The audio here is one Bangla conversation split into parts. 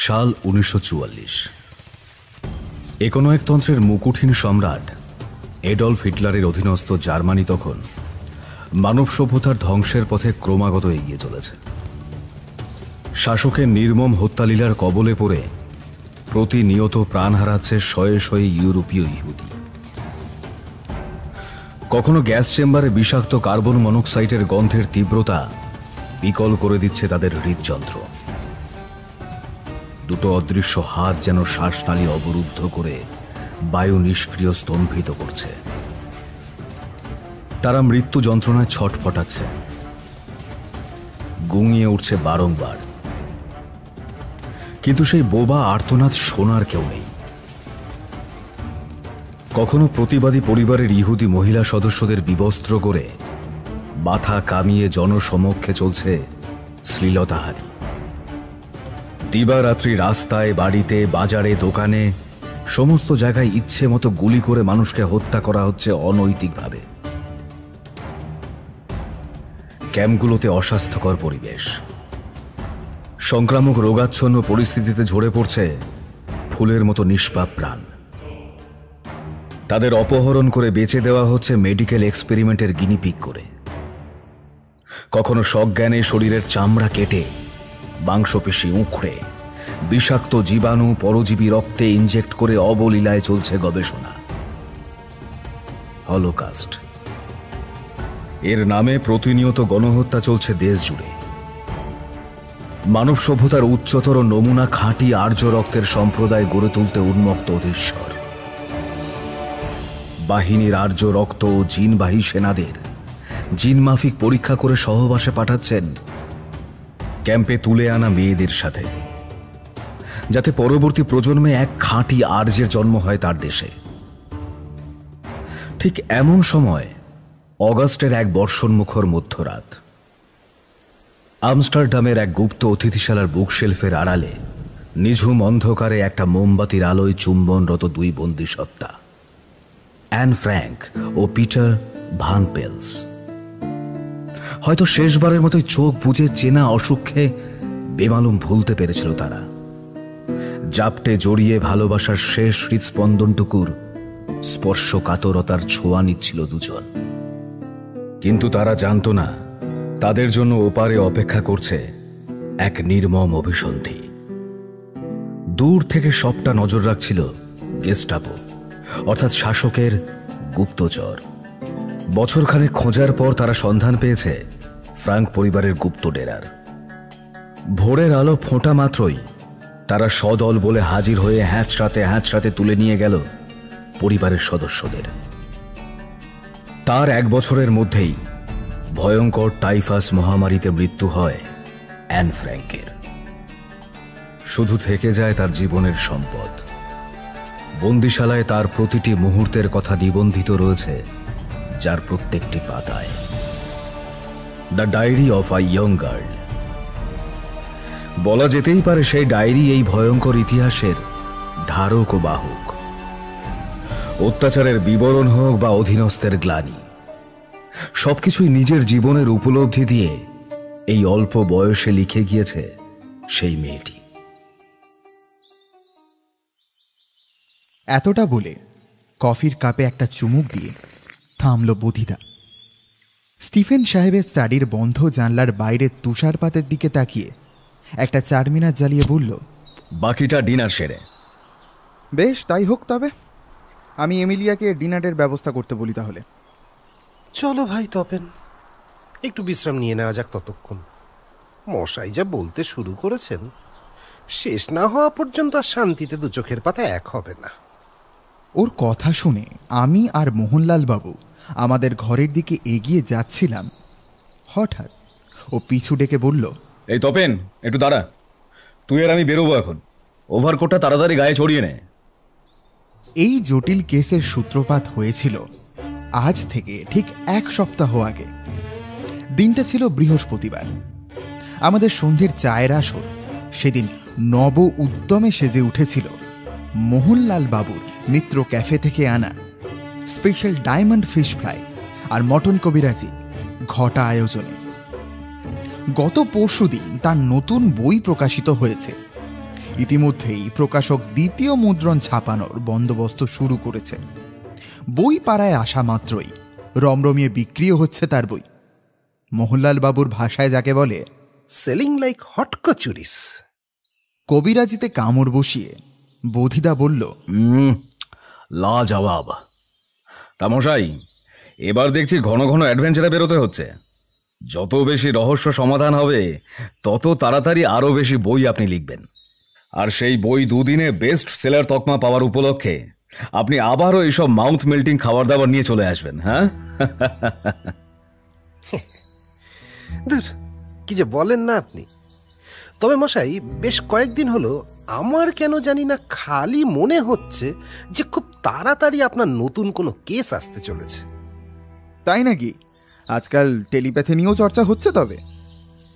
সাল 1944। একনয়েকতন্ত্রের মুকুটহীন সম্রাট এডলফ হিটলারের অধীনস্থ জার্মানি তখন মানব সভ্যতার ধ্বংসের পথে ক্রমাগত এগিয়ে চলেছে। শাসকের নির্মম হত্যালীলার কবলে পড়ে প্রতিনিয়ত প্রাণ হারাচ্ছে শয়ে শয়ে ইউরোপীয় ইহুদি। কখনো গ্যাস চেম্বারে বিষাক্ত কার্বন মনোক্সাইডের গন্ধের তীব্রতা বিকল করে দিচ্ছে তাদের হৃদযন্ত্র। দুটো অদৃশ্য হাত যেন শ্বাসনালী অবরুদ্ধ করে বায়ু নিষ্ক্রিয় স্তম্ভিত করছে। তারা মৃত্যু যন্ত্রণায় ছটফটাচ্ছে, গুঙিয়ে উঠছে বারংবার, কিন্তু সেই বোবা আর্তনাদ শোনার কেউ নেই। কখনো প্রতিবাদী পরিবারের ইহুদি মহিলা সদস্যদের বিবস্ত্র করে মাথা কামিয়ে জনসমক্ষে চলছে শ্লীলতাহারি। দিবারাত্রি রাস্তায়, বাড়িতে, বাজারে, দোকানে, সমস্ত জায়গায় ইচ্ছে মতো গুলি করে মানুষকে হত্যা করা হচ্ছে অনৈতিকভাবে। ক্যাম্পগুলোতে অস্বাস্থ্যকর পরিবেশ, সংক্রামক রোগাচ্ছন্ন পরিস্থিতিতে ঝরে পড়ছে ফুলের মতো নিষ্পাপ প্রাণ। তাদের অপহরণ করে বেচে দেওয়া হচ্ছে মেডিকেল এক্সপেরিমেন্টের গিনিপিগ করে। কখনো সজ্ঞানে শরীরের চামড়া কেটে, মাংসপেশি উঁকড়ে, বিষাক্ত জীবাণু পরজীবী রক্তে ইনজেক্ট করে অবলীলায় চলছে গবেষণা। হলোকাস্ট এর নামে প্রতিনিয়ত গণহত্যা চলছে দেশ জুড়ে। মানব সভ্যতার উচ্চতর নমুনা খাঁটি আর্য রক্তের সম্প্রদায় গড়ে তুলতে উন্মুক্ত অধীশ্বর বাহিনীর আর্য রক্ত ও জিনবাহী সেনাদের জিনমাফিক পরীক্ষা করে সহবাসে পাঠাচ্ছেন ক্যাম্পে তুলে আনা মেয়েদের সাথে, যাতে পরবর্তী প্রজন্মে এক খাঁটি আর্যের জন্ম হয় তার দেশে। ঠিক এমন সময় অগাস্টের এক বর্ষণমুখর মধ্যরাত, আমস্টারডামের এক গুপ্ত অতিথিশালার বুকশেলফের আড়ালে নিঝুম অন্ধকারে একটা মোমবাতির আলোয় চুম্বনরত দুই বন্দী সত্তা, অ্যান ফ্র্যাঙ্ক ও পিটার ভান পেলস। হয়তো শেষবারের মতোই চোখ বুজে চেনা অসুখে বেমালুম ভুলতে পেরেছিল তারা। জাপটে জড়িয়ে ভালোবাসার শেষ হৃৎস্পন্দনটুকুর স্পর্শকাতরতার ছোঁয়া নিচ্ছিল দুজন, কিন্তু তারা জানত না তাদের জন্য ওপারে অপেক্ষা করছে এক নির্মম অভিসন্ধি। দূর থেকে সবটা নজর রাখছিল গেস্টাপো, অর্থাৎ শাসকের গুপ্তচর। বছরখানেক খোঁজার পর তারা সন্ধান পেয়েছে ফ্রাঙ্ক পরিবারের গুপ্ত ডেরার। ভোরের আলো ফোঁটা মাত্রই তারা সদল বলে হাজির হয়ে হ্যাঁচড়াতে তুলে নিয়ে গেল পরিবারের সদস্যদের। তার এক বছরের মধ্যেই ভয়ঙ্কর টাইফাস মহামারীতে মৃত্যু হয় অ্যান ফ্র্যাঙ্কের। শুধু থেকে যায় তার জীবনের সম্পদ। বন্দিশালায় তার প্রতিটি মুহূর্তের কথা নিবন্ধিত রয়েছে, যার প্রত্যেকটি পাতায়। The diary of a young girl. বলা যেতেই পারে সেই ডায়েরি এই ভয়ঙ্কর ইতিহাসের ধারক ও বাহক। অত্যাচারের বিবরণ হোক বা অধীনস্থের গ্লানি, সবকিছুই নিজের জীবনের উপলব্ধি দিয়ে এই অল্প বয়সে লিখে গিয়েছে সেই মেয়েটি। এতটা বলে কফির কাপে একটা চুমুক দিয়ে থামল বুধিদা। স্টিফেন সাহেবের স্টাডির বন্ধ জানলার বাইরের তুষারপাতের দিকে তাকিয়ে একটা চারমিনার জ্বালিয়ে বলল, বাকিটা ডিনার সেরে। বেশ, তাই হোক। তবে আমি এমিলিয়াকে ডিনারের ব্যবস্থা করতে বলি তাহলে। চলো ভাই তপেন, একটু বিশ্রাম নিয়ে নেওয়া যাক ততক্ষণ। মশাই যা বলতে শুরু করেছেন, শেষ না হওয়া পর্যন্ত আর শান্তিতে দু চোখের পাতা এক হবে না। ওর কথা শুনে আমি আর মোহনলাল বাবু আমাদের ঘরের দিকে এগিয়ে যাচ্ছিলাম। হঠাৎ ও পিছু ডেকে বলল, এই তপেন, একটু দাঁড়া, তুই আর আমি বেরোবো এখন। ওভারকোটটা তাড়াতাড়ি গায়ে চড়িয়ে নে। এই জটিল কেসের সূত্রপাত হয়েছিল আজ থেকে ঠিক এক সপ্তাহ আগে। দিনটা ছিল বৃহস্পতিবার। আমাদের সন্ধ্যের চায়ের আসর সেদিন নব উদ্যমে সেজে উঠেছিল মোহনলাল বাবুর মিত্র ক্যাফে থেকে আনা স্পেশাল ডায়মন্ড ফিশ ফ্রাই আর মটন কবিরাজি ঘটা আয়োজনে। গত পরশুদিন তার নতুন বই প্রকাশিত হয়েছে। ইতিমধ্যেই প্রকাশক দ্বিতীয় মুদ্রণ ছাপানোর বন্দোবস্ত শুরু করেছে। বই পাড়ায় আসা মাত্রই রমরমিয়ে বিক্রিও হচ্ছে তার বই। মোহনলাল বাবুর ভাষায় যাকে বলে সেলিং লাইক হট কচুরিস। কবিরাজিতে কামড় বসিয়ে বোধিদা বলল, লাজবাব। তামশাই, এবার দেখছি ঘন ঘন অ্যাডভেঞ্চারে বেরোতে হচ্ছে। যত বেশি রহস্য সমাধান হবে তত তাড়াতাড়ি আরও বেশি বই আপনি লিখবেন। আর সেই বই দুদিনে বেস্ট সেলার তকমা পাওয়ার উপলক্ষে আপনি আবারও এইসব মাউথ মেল্টিং খাবার দাবার নিয়ে চলে আসবেন। হ্যাঁ, ধুর, কি যে বলেন না আপনি। তবে মশাই, বেশ কয়েকদিন হলো আমার কেন জানি না খালি মনে হচ্ছে যে খুব তাড়াতাড়ি আপনার নতুন কোনো কেস আসতে চলেছে। তাই নাকি? আজকাল টেলিপ্যাথি নিয়েও চর্চা হচ্ছে। তবে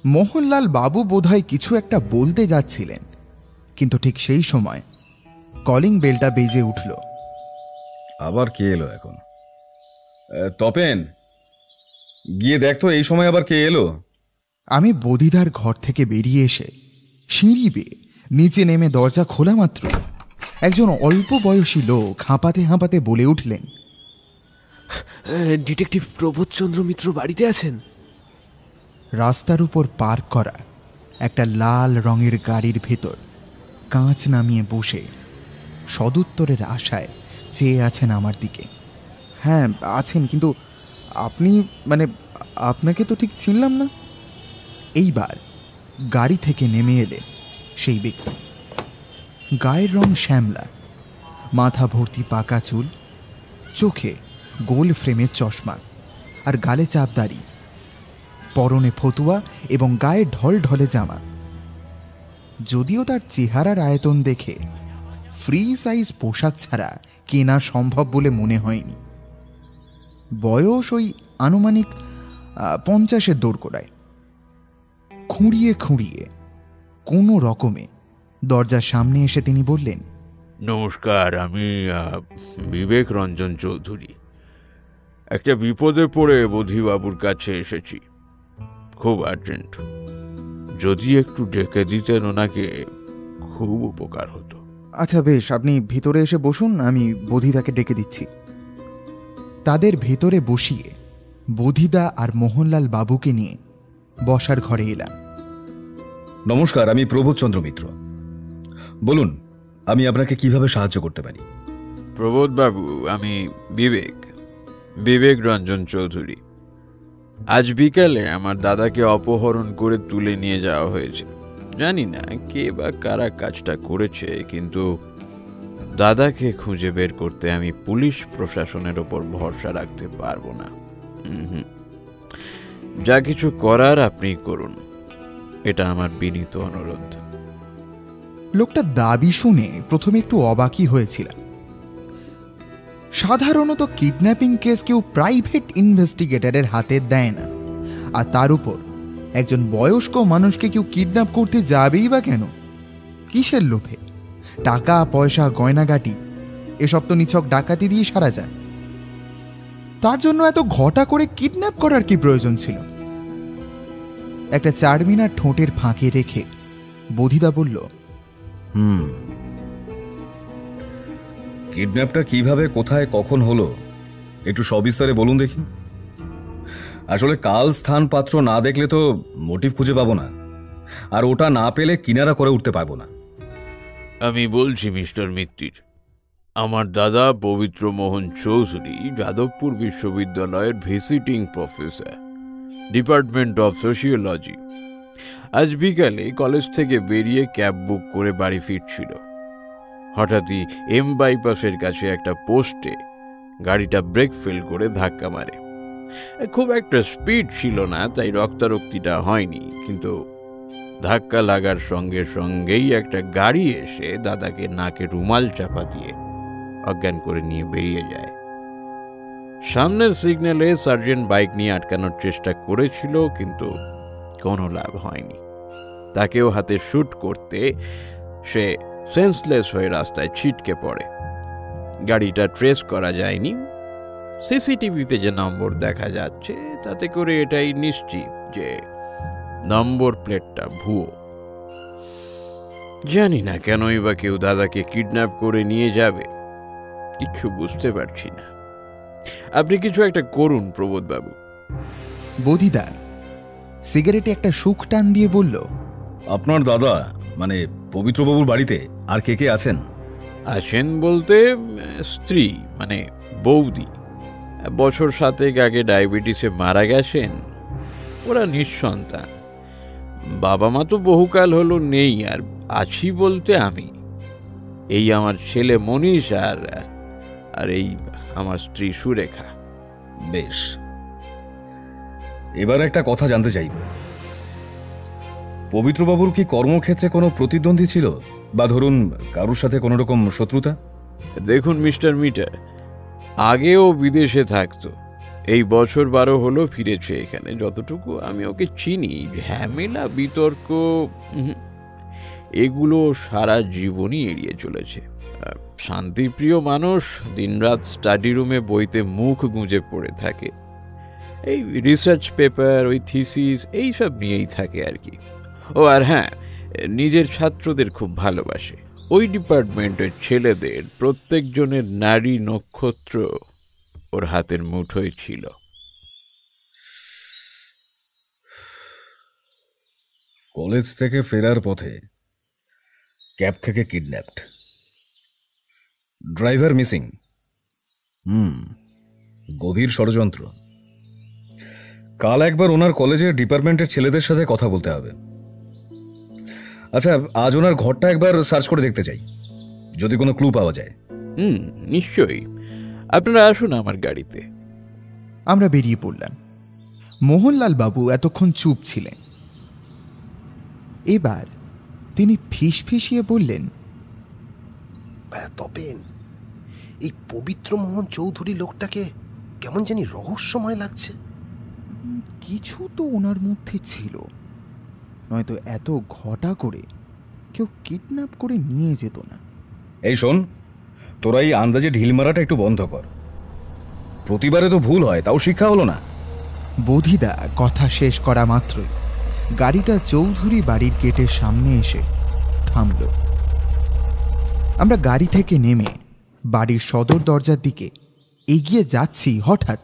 মোহনলাল বাবু বোধহয় কিছু একটা বলতে যাচ্ছিলেন, কিন্তু ঠিক সেই সময় কলিং বেলটা বেজে উঠল। আবার কে এলো এখন? তপেন, গিয়ে দেখতো এই সময় আবার কে এলো। আমি বোধিদার ঘর থেকে বেরিয়ে এসে সিঁড়ি বেয়ে নিচে নেমে দরজা খোলা মাত্র একজন অল্প বয়সী লোক হাঁপাতে হাঁপাতে বলে উঠলেন, ডিটেকটিভ প্রবোধচন্দ্র মিত্র বাড়িতে আছেন? রাস্তার উপর পার্ক করা একটা লাল রঙের গাড়ির ভেতর কাঁচ নামিয়ে বসে সদুত্তরের আশায় চেয়ে আছেন আমার দিকে। হ্যাঁ আছেন, কিন্তু আপনি, মানে আপনাকে তো ঠিক চিনলাম না। এইবার গাড়ি থেকে নেমে এলে সেই ব্যক্তি। গায়ের রং শ্যামলা, মাথা ভর্তি পাকা চুল, চোখে গোল ফ্রেমের চশমা আর গালে চাপদাড়ি, পরনে ফতুয়া এবং গায়ে ঢল ঢলে জামা। যদিও তার চেহারার আয়তন দেখে ফ্রি সাইজ পোশাক ছাড়া কেনা সম্ভব বলে মনে হয়নি। বয়স ওই আনুমানিক 50-এর দোরগোড়ায়। খুঁড়িয়ে খুঁড়িয়ে কোনো রকমে দরজার সামনে এসে তিনি বললেন, নমস্কার, আমি বিবেক রঞ্জন চৌধুরী। একটা বিপদে পড়ে বোধিবাবুর কাছে এসেছি, খুব আর্জেন্ট। যদি একটু ডেকে দিতেন ওনাকে, খুব উপকার হতো। আচ্ছা বেশ, আপনি ভিতরে এসে বসুন, আমি বোধিদাকে ডেকে দিচ্ছি। তাদের ভেতরে বসিয়ে বোধিদা আর মোহনলাল বাবুকে নিয়ে বসার ঘরে এলাম। নমস্কার, আমি প্রবোধচন্দ্র মিত্র। বলুন, আমি আপনাকে কিভাবে সাহায্য করতে পারি? প্রবোধবাবু, আমি বিবেক রঞ্জন চৌধুরী। আজ বিকালে আমার দাদাকে অপহরণ করে তুলে নিয়ে যাওয়া হয়েছে। জানি না কে বা কারা কাজটা করেছে, কিন্তু দাদাকে খুঁজে বের করতে আমি পুলিশ প্রশাসনের ওপর ভরসা রাখতে পারবো না। যা কিছু করার আপনি করুন, এটা আমার বিনীত অনুরোধ। লোকটা দাবি শুনে প্রথমে একটু অবাকই হয়েছিলাম। সাধারণত কিডন্যাপিং কেস কেউ প্রাইভেট ইনভেস্টিগেটরের হাতে দেয় না, আর তার উপর একজন বয়স্ক মানুষকে কেউ কিডন্যাপ করতে যাবেই বা কেন? কিসের লোভে? টাকা পয়সা গয়নাগাটি এসব তো নিছক ডাকাতি দিয়ে সারা যায়। তার জন্য এত ঘটা করে কিডন্যাপ করার কি প্রয়োজন ছিল? একটা চারমিনার ঠোঁটের ফাঁকে রেখে বোধিদা বলল, কিডন্যাপটা কিভাবে, কোথায়, কখন হলো একটু সবিস্তারে বলুন দেখি। আসলে কাল, স্থান, পাত্র না দেখলে তো মোটিভ খুঁজে পাবো না, আর ওটা না পেলে কিনারা করে উঠতে পারবো না। আমি বলছি মিস্টার মিত্তির, আমার দাদা পবিত্র মোহন চৌধুরী যাদবপুর বিশ্ববিদ্যালয়ের visiting professor, department of sociology. আজ বিকালে কলেজ থেকে বেরিয়ে ক্যাব বুক করে বাড়ি ফিরছিল। হঠাৎই এম বাইপাসের কাছে একটা পোস্টে গাড়িটা ব্রেক ফেল করে ধাক্কা মারে। খুব একটা স্পিড ছিল না, তাই রক্তারক্তিটা হয়নি, কিন্তু ধাক্কা লাগার সঙ্গে সঙ্গেই একটা গাড়ি এসে দাদাকে নাকে রুমাল চাপা দিয়ে অজ্ঞান করে নিয়ে বেরিয়ে যায়। সামনের সিগন্যালে সার্জেন্ট বাইক নিয়ে আটকানোর চেষ্টা করেছিল, কিন্তু কোনো লাভ হয়নি। তাকেও হাতে শুট করতে সে সেন্সলেস হয়ে রাস্তায় ছিটকে পড়ে। গাড়িটা ট্রেস করা যায়নি। সিসিটিভিতে যে নম্বর দেখা যাচ্ছে তাতে করে এটাই নিশ্চিত যে নম্বর প্লেটটা ভুয়ো। জানি না কেনই বা কেউ দাদাকে কিডন্যাপ করে নিয়ে যাবে, কিচ্ছু বুঝতে পারছি না। আপনি কিছু একটা করুন প্রবোধ বাবু। বোধিদা সিগারেটে একটা সুখ টান দিয়ে বলল, আপনার দাদা মানে পবিত্রবাবুর বাড়িতে আর কে কে আছেন? আছেন বলতে স্ত্রী মানে বৌদি বছর 7 আগে ডায়াবেটিসে মারা গেছেন। ওরা নিঃসন্তান। বাবা মা তো বহুকাল হলো নেই, আর আছি বলতে আমি, এই আমার ছেলে মনীষ আর এই আমার স্ত্রী সুরেখা। বেশ, এবার একটা কথা জানতে চাইব। পবিত্রবাবুর কি কর্মক্ষেত্রে কোনো প্রতিদ্বন্দ্বী ছিল, বা ধরুন কারুর সাথে কোনো রকম শত্রুতা? দেখুন মিস্টার মিটার, আগেও বিদেশে থাকতো, এই বছর 12 হলো ফিরেছে এখানে। যতটুকু আমি ওকে চিনি, ঝামেলা বিতর্ক এগুলো সারা জীবনই এড়িয়ে চলেছে। শান্তিপ্রিয় মানুষ, দিনরাত স্টাডি রুমে বইতে মুখ গুঁজে পড়ে থাকে, এই রিসার্চ পেপার, ওই থিসিস এইসব নিয়েই থাকে আর কি। ও আর হ্যাঁ, নিজের ছাত্রদের খুব ভালোবাসে। ওই ডিপার্টমেন্টের ছেলেদের প্রত্যেকজনের নারী নক্ষত্র ওর হাতের মুঠোয় ছিল। কলেজ থেকে ফেরার পথে ক্যাব থেকে কিডন্যাপড, ড্রাইভার মিসিং। গভীর ষড়যন্ত্র। কাল একবার ওনার কলেজের ডিপার্টমেন্টের ছেলেদের সাথে কথা বলতে হবে। আচ্ছা, আজ ওনার ঘরটা একবার সার্চ করে দেখতে চাই, যদি কোনো ক্লু পাওয়া যায়। নিশ্চয়ই, আপনারা আসুন আমার গাড়িতে। আমরা বেরিয়ে পড়লাম। মোহনলাল বাবু এতক্ষণ চুপ ছিলেন। এবার তিনি ফিসফিসিয়ে বললেন, তপেন, এই পবিত্র মোহন চৌধুরী লোকটাকে কেমন জানি রহস্যময় লাগছে। কিছু তো ওনার মধ্যে ছিল, নয়তো এত ঘটা করে কেউ কিডন্যাপ করে নিয়ে যেত না। এই শোন, তোরা এই আন্দাজে ঢিল মারাটা একটু বন্ধ কর। প্রতিবারে তো ভুল হয়, তাও শিক্ষা হলো না। বোধিদা কথা শেষ করা মাত্রই গাড়িটা চৌধুরী বাড়ির গেটের সামনে এসে থামল। আমরা গাড়ি থেকে নেমে বাড়ির সদর দরজার দিকে এগিয়ে যাচ্ছি, হঠাৎ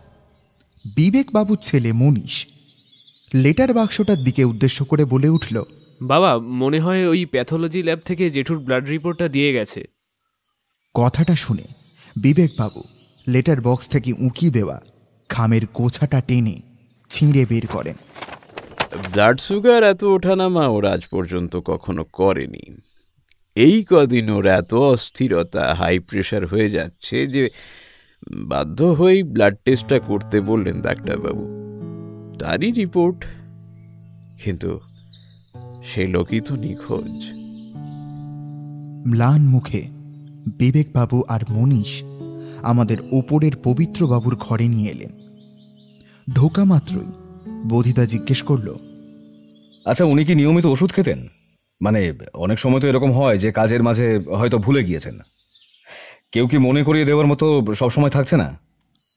বিবেকবাবুর ছেলে মনীষ লেটার বাক্সটার দিকে উদ্দেশ্য করে বলে উঠল, বাবা, মনে হয় ওই প্যাথোলজি ল্যাব থেকে জেঠুর ব্লাড রিপোর্টটা দিয়ে গেছে। কথাটা শুনে বিবেকবাবু লেটার বক্স থেকে উঁকি দেওয়া খামের গোছাটা টেনে ছিঁড়ে বের করেন। ব্লাড সুগার এত ওঠানামা ওর আজ পর্যন্ত কখনো করেনি। এই কদিন ওর এত অস্থিরতা, হাই প্রেশার হয়ে যাচ্ছে যে বাধ্য হয়েই ব্লাড টেস্টটা করতে বললেন ডাক্তারবাবু। তারই রিপোর্ট, কিন্তু সেই লোকই তো নিখোঁজ। ম্লান মুখে বিবেকবাবু আর মনীষ আমাদের ওপরের পবিত্রবাবুর ঘরে নিয়ে এলেন। ঢোকা মাত্রই বোধিদা জিজ্ঞেস করল, আচ্ছা, উনি কি নিয়মিত ওষুধ খেতেন? মানে অনেক সময় তো এরকম হয় যে কাজের মাঝে হয়তো ভুলে গিয়েছেন, কেউ কি মনে করিয়ে দেওয়ার মতো সবসময় থাকছে না?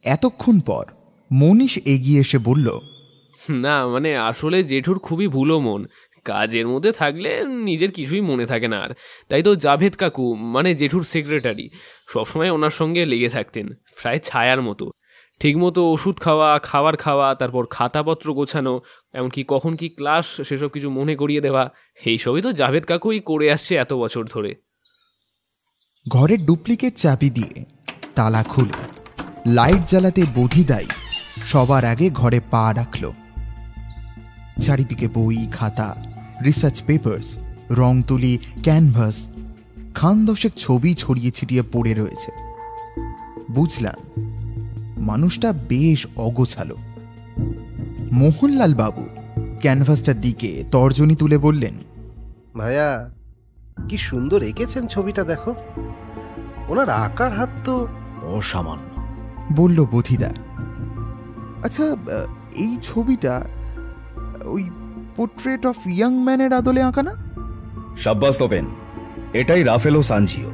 এতক্ষণ পর মনীষ এগিয়ে এসে বলল, না মানে আসলে জেঠুর খুবই ভুলো মন, কাজের মধ্যে থাকলে নিজের কিছুই মনে থাকে না। আর তাই তো জাভেদ কাকু মানে জেঠুর সেক্রেটারি সবসময় ওনার সঙ্গে লেগে থাকতেন, প্রায় ছায়ার মতো। ঠিকমতো ওষুধ খাওয়া, খাবার খাওয়া, তারপর খাতাপত্র গোছানো, এমনকি কখন কি ক্লাস সেসব কিছু মনে করিয়ে দেওয়া, এইসবই তো জাভেদ কাকুই করে আসছে এত বছর ধরে। ঘরের ডুপ্লিকেট চাবি দিয়ে তালা খুলে লাইট জ্বালাতে বোধিদাই সবার আগে ঘরে পা রাখল। চারিদিকে বই, খাতা, রিসার্চ পেপারস, রং তুলি, ক্যানভাস, খান দশেক ছবি ছড়িয়ে ছিটিয়ে পড়ে রয়েছে। বুঝলাম মানুষটা বেশ অগোছালো। মোহনলাল বাবু ক্যানভাসটার দিকে তর্জনী তুলে বললেন, ভাইয়া, কি সুন্দর এঁকেছেন ছবিটা, দেখো। ওনার আঁকার হাত তো অসামান্য, বলল বোধিদা। আচ্ছা, এই ছবিটা ওই পোর্ট্রেট অফ ইয়াং ম্যানের আদলে আঁকা না? সাব্বাস তপেন, এটাই রাফেলো সানজিও,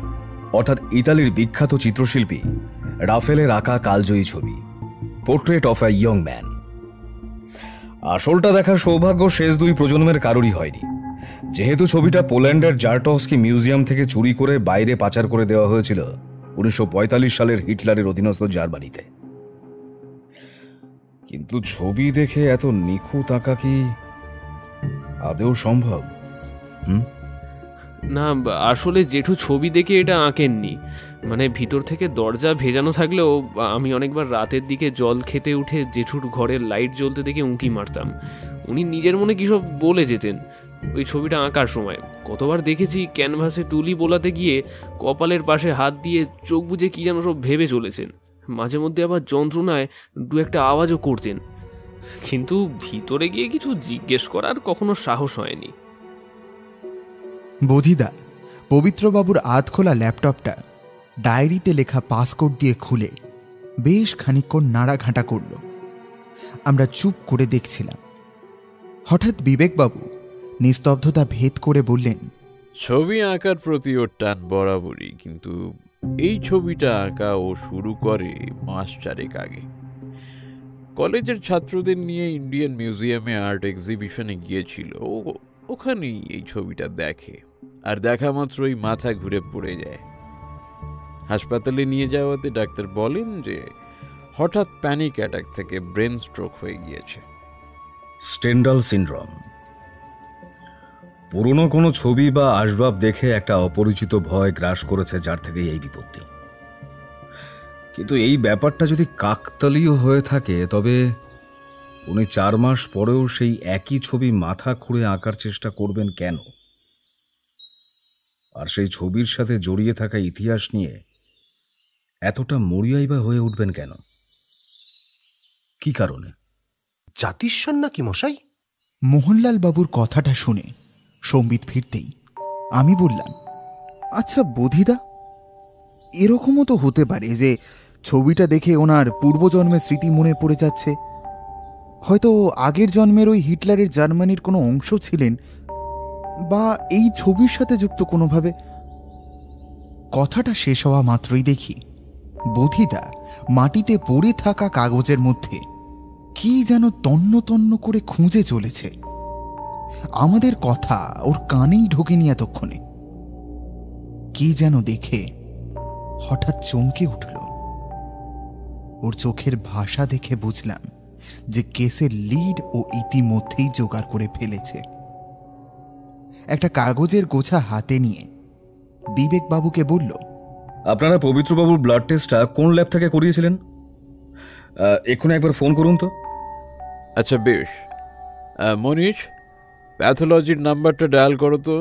অর্থাৎ ইতালির বিখ্যাত চিত্রশিল্পী রাফেলের আঁকা কালজয়ী ছবি portrait of a young man. আসলটা দেখার সৌভাগ্য শেষ 2 প্রজন্মের কারোরই হয়নি, যেহেতু ছবিটা পোল্যান্ডের জার্টস্কি মিউজিয়াম থেকে চুরি করে বাইরে পাচার করে দেওয়া হয়েছিল 1945 সালের হিটলারের অধীনস্থ জার্মানিতে, কিন্তু ছবি দেখে এত নিখুঁত আঁকা কি আদৌ সম্ভব? না, আসলে জেঠু ছবি দেখে এটা আঁকেননি। মানে ভিতর থেকে দরজা ভেজানো থাকলেও আমি অনেকবার রাতের দিকে জল খেতে উঠে জেঠুর ঘরের লাইট জ্বলতে দেখে উঁকি মারতাম। উনি নিজের মনে কী সব বলে যেতেন ওই ছবিটা আঁকার সময়। কতবার দেখেছি ক্যানভাসে তুলি বোলাতে গিয়ে কপালের পাশে হাত দিয়ে চোখ বুজে কী যেন সব ভেবে চলেছেন। মাঝে মধ্যে আবার যন্ত্রণায় দু একটা আওয়াজও করতেন, কিন্তু ভিতরে গিয়ে কিছু জিজ্ঞেস করার কখনো সাহস হয়নি। বোধিদা পবিত্রবাবুর আধখোলা ল্যাপটপটা ডায়েরিতে লেখা পাসকোড দিয়ে খুলে বেশ খানিকক্ষণ নাড়াঘাঁটা করল। আমরা চুপ করে দেখছিলাম। হঠাৎ বিবেকবাবু নিস্তব্ধতা ভেদ করে বললেন, ছবি আঁকার প্রতি ওর টান বরাবরই, কিন্তু এই ছবিটা আঁকা ও শুরু করে মাস 4 আগে। কলেজের ছাত্রদের নিয়ে ইন্ডিয়ান মিউজিয়ামে আর্ট এক্সিবিশনে গিয়েছিল। ওখানেই এই ছবিটা দেখে, আর দেখা মাত্রই মাথা ঘুরে পড়ে যায়। হাসপাতালে নিয়ে যাওয়াতে ডাক্তার বলেন যে হঠাৎ প্যানিক অ্যাটাক থেকে ব্রেন স্ট্রোক হয়ে গিয়েছে। স্টেন্ডাল সিনড্রোম। পুরনো কোনো ছবি বা আসবাব দেখে একটা অপরিচিত ভয় গ্রাস করেছে, যার থেকে এই বিপত্তি। কিন্তু এই ব্যাপারটা যদি কাকতালীয় হয়ে থাকে, তবে উনি 4 মাস পরেও সেই একই ছবি মাথা খুঁড়ে আঁকার চেষ্টা করবেন কেন? আর সেই ছবির সাথে জড়িয়ে থাকা ইতিহাস নিয়ে এতটা মরিয়াই বা হয়ে উঠবেন কেন? কি কারণে? জাতিস্বর নাকি মশাই? মোহনলাল বাবুর কথাটা শুনে সম্বিত ফিরতেই আমি বললাম, আচ্ছা বোধিদা, এরকমও তো হতে পারে যে ছবিটা দেখে ওনার পূর্বজন্মের স্মৃতি মনে পড়ে যাচ্ছে। হয়তো আগের জন্মের ওই হিটলারের জার্মানির কোনো অংশ ছিলেন, বা এই ছবির সাথে যুক্ত কোনোভাবে। কথাটা শেষ হওয়া মাত্রই দেখি বোধিদা মাটিতে পড়ে থাকা কাগজের মধ্যে কি যেন তন্ন তন্ন করে খুঁজে চলেছে। আমাদের কথা ওর কানেই ঢোকেনি এতক্ষণে। কি যেন দেখে হঠাৎ চমকে উঠল। ওর চোখের ভাষা দেখে বুঝলাম যে কেসের লিড ও ইতিমধ্যেই জোগাড় করে ফেলেছে। একটা কাগজের গোছা হাতে নিয়ে বিবেকবাবুকে বলল, আপনারা পবিত্রবাবুর ব্লাড টেস্টটা কোন ল্যাব থেকে করিয়েছিলেন? এক্ষুনি একবার ফোন করুন তো। আচ্ছা বেশ, মনীষ, প্যাথোলজির নাম্বারটা ডায়াল করো তো।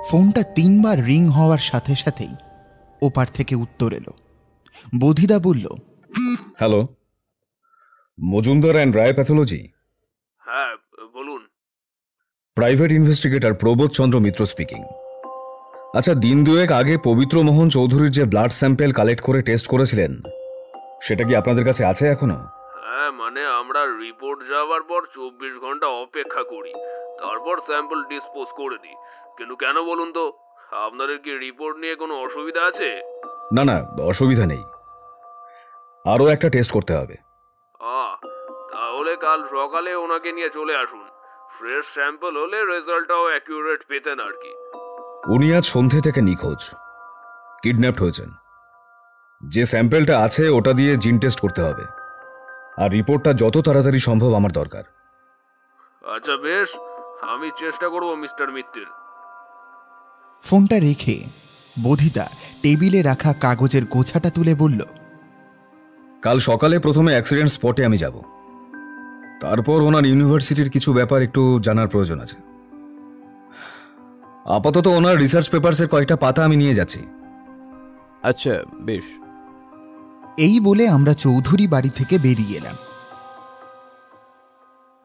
ফোনটা 3 বার রিং হওয়ার সাথে সাথেই ওপার থেকে উত্তর এলো। বোধিদা বলল, hello, Majumdar and Roy pathology? হ্যাঁ বলুন। Private investigator Prabodh Chandra Mitra speaking. আচ্ছা, দিন 2 আগে পবিত্র মোহন চৌধুরীর যে ব্লাড স্যাম্পেল কালেক্ট করে টেস্ট করেছিলেন, সেটা কি আপনাদের কাছে আছে এখনো? হ্যাঁ, মানে আমরা রিপোর্ট যাওয়ার পর 24 ঘন্টা অপেক্ষা করি, তারপর স্যাম্পল ডিসপোজ করে দিই। কিন্তু কেন বলুন তো, আপনাদের কি রিপোর্ট নিয়ে কোনো অসুবিধা আছে? না না, অসুবিধা নেই। আরও একটা টেস্ট করতে হবে। তাহলে কাল সকালে ওনাকে নিয়ে চলে আসুন। ফ্রেশ স্যাম্পল হলে রেজাল্টটাও অ্যাকিউরেট পেতেন আর কি। উনি আজ সন্ধে থেকে নিখোঁজ, কিডন্যাপড হয়েছেন। যে স্যাম্পেলটা আছে ওটা দিয়ে জিন টেস্ট করতে হবে, আর রিপোর্টটা যত তাড়াতাড়ি সম্ভব আমার দরকার। আচ্ছা বেশ, আমি চেষ্টা করব মিস্টার মিত্তির। ফোনটা রেখে বোধিদা টেবিলে রাখা কাগজের গোছাটা তুলে বলল, কাল সকালে প্রথমে অ্যাক্সিডেন্ট স্পটে আমি যাব, তারপর ওনার ইউনিভার্সিটির কিছু ব্যাপার একটু জানার প্রয়োজন আছে। আপাতত ওনার রিসার্চ পেপারসের কয়েকটা পাতা আমি নিয়ে যাচ্ছি। আচ্ছা বেশ। এই বলে আমরা চৌধুরী বাড়ি থেকে বেরিয়ে এলাম।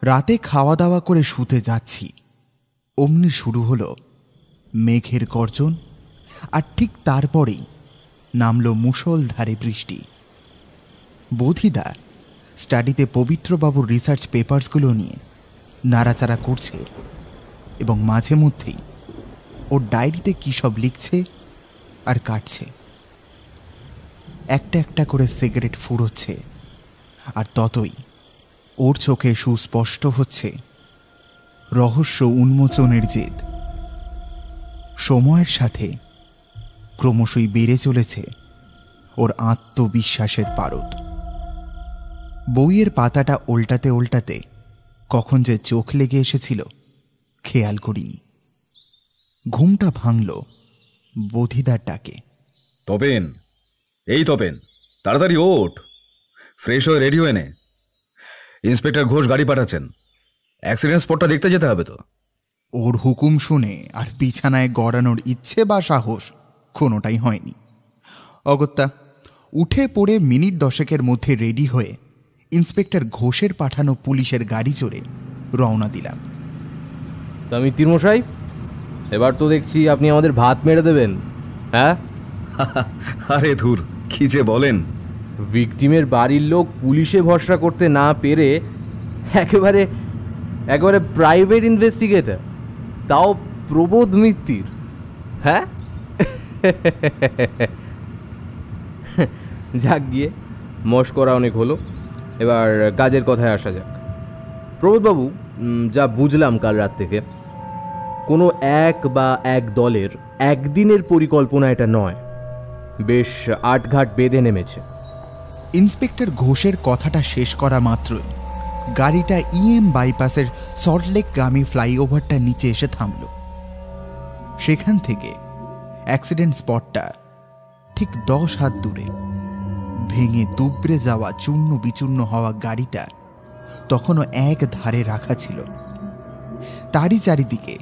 রাতে খাওয়া দাওয়া করে শুতে যাচ্ছি, অমনি শুরু হলো মেঘের গর্জন, আর ঠিক তারপরেই নামলো মুষলধারে বৃষ্টি। বোধিদা স্টাডিতে পবিত্রবাবুর রিসার্চ পেপারসগুলো নিয়ে নাড়াচাড়া করছে, এবং মাঝে মধ্যেই ওর ডায়েরিতে কী সব লিখছে আর কাটছে। একটা একটা করে সিগারেট ফুরোচ্ছে, আর ততই ওর চোখে সুস্পষ্ট হচ্ছে রহস্য উন্মোচনের জেদ। সময়ের সাথে ক্রমশই বেড়ে চলেছে ওর আত্মবিশ্বাসের পারদ। বইয়ের পাতাটা উল্টাতে উল্টাতে কখন যে চোখ লেগে এসেছিল খেয়াল করিনি। ঘুমটা ভাঙল বোধিদার ডাকে। তপেন, এই তপেন, তাড়াতাড়ি ওঠ, ফ্রেশ হয়ে রেডি হয়ে নে। ইন্সপেক্টর ঘোষ গাড়ি পাঠাচ্ছেন, অ্যাক্সিডেন্ট স্পটটা দেখতে যেতে হবে তো। ওর হুকুম শুনে আর বিছানায় গড়ানোর ইচ্ছে বা সাহস কোনোটাই হয়নি। অগত্যা উঠে পড়ে মিনিট 10 মধ্যে রেডি হয়ে ইন্সপেক্টর ঘোষের পাঠানো পুলিশের গাড়ি চড়ে রওনা দিলাম। তা মিত্তির মশাই, এবার তো দেখছি আপনি আমাদের ভাত মেরে দেবেন, হ্যাঁ? আরে ধুর, কি যে বলেন। ভিকটিমের বাড়ির লোক পুলিশে ভরসা করতে না পেরে একেবারে প্রাইভেট ইনভেস্টিগেটর, তাও প্রবোধ মিত্তির, হ্যাঁ? যাক গিয়ে, মশকরা অনেক হলো, এবার কাজের কথায় আসা যাক। প্রবোধবাবু, যা বুঝলাম কাল রাত থেকে, কোনো এক দলের একদিনের পরিকল্পনা এটা নয়, বেশ আটঘাট বেঁধে নেমেছে। ইন্সপেক্টর ঘোষের কথাটা শেষ করা মাত্রই গাড়িটা ইএম বাইপাসের সল্টলেকগামী ফ্লাইওভারটা নিচে এসে থামল। সেখান থেকে অ্যাক্সিডেন্ট স্পটটা ঠিক 10 হাত দূরে। ভেঙে দুবড়ে যাওয়া চূর্ণ বিচূর্ণ হওয়া গাড়িটা তখনও এক ধারে রাখা ছিল। তারই চারিদিকে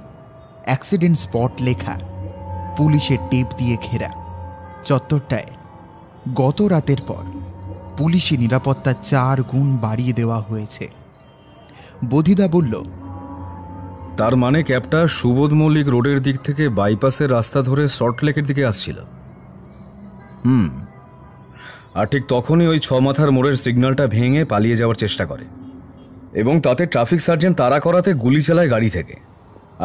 অ্যাক্সিডেন্ট স্পট লেখা, পুলিশের টেপ দিয়ে ঘেরা। চত্বরটায় গত রাতের পর পুলিশি নিরাপত্তা 4 গুণ বাড়িয়ে দেওয়া হয়েছে। বোধিদা বলল, তার মানে ক্যাবটা সুবোধ মল্লিক রোডের দিক থেকে বাইপাসের রাস্তা ধরে সল্টলেকের দিকে আসছিল। আর ঠিক তখনই ওই 6 মাথার মোড়ের সিগন্যালটা ভেঙে পালিয়ে যাওয়ার চেষ্টা করে, এবং তাতে ট্রাফিক সার্জেন্ট তাড়া করাতে গুলি চালায় গাড়ি থেকে।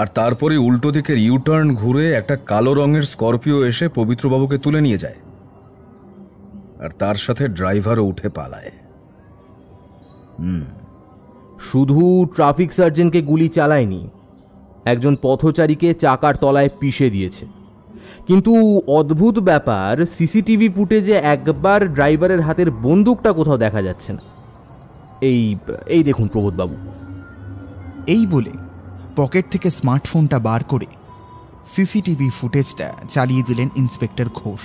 আর তারপরে উল্টো দিকের ইউটার্ন ঘুরে একটা কালো রঙের স্করপিও এসে পবিত্রবাবুকে তুলে নিয়ে যায়, আর তার সাথে ড্রাইভারও উঠে পালায়। শুধু ট্রাফিক সার্জেন্টকে গুলি চালায়নি, একজন পথচারীকে চাকার তলায় পিষে দিয়েছে। কিন্তু অদ্ভুত ব্যাপার, সিসিটিভি ফুটেজে একবার ড্রাইভারের হাতের বন্দুকটা কোথাও দেখা যাচ্ছে না। এই দেখুন প্রবোধবাবু। এই বলে পকেট থেকে স্মার্টফোনটা বার করে সিসিটিভি ফুটেজটা চালিয়ে দিলেন ইন্সপেক্টর ঘোষ।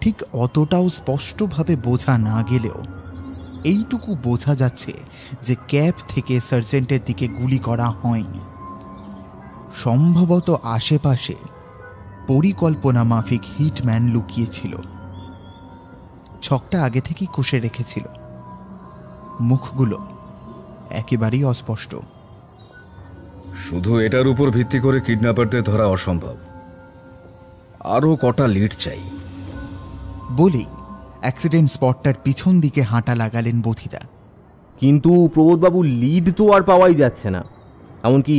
ঠিক অতটাও স্পষ্টভাবে বোঝা না গেলেও এইটুকু বোঝা যাচ্ছে যে ক্যাব থেকে সার্জেন্টের দিকে গুলি করা হয়নি। সম্ভবত আশেপাশে পরিকল্পনা মাফিক হিটম্যান লুকিয়েছিল। ছকটা আগে থেকেই কষে রেখেছিল। মুখগুলো একেবারেই অস্পষ্ট। শুধু এটার উপর ভিত্তি করে কিডন্যাপারদের ধরা অসম্ভব, আরও কটা লিড চাই। বলেই অ্যাক্সিডেন্ট স্পটটার পিছন দিকে হাঁটা লাগালেন বোধিদা। কিন্তু প্রবোধবাবু, লিড তো আর পাওয়াই যাচ্ছে না। এমনকি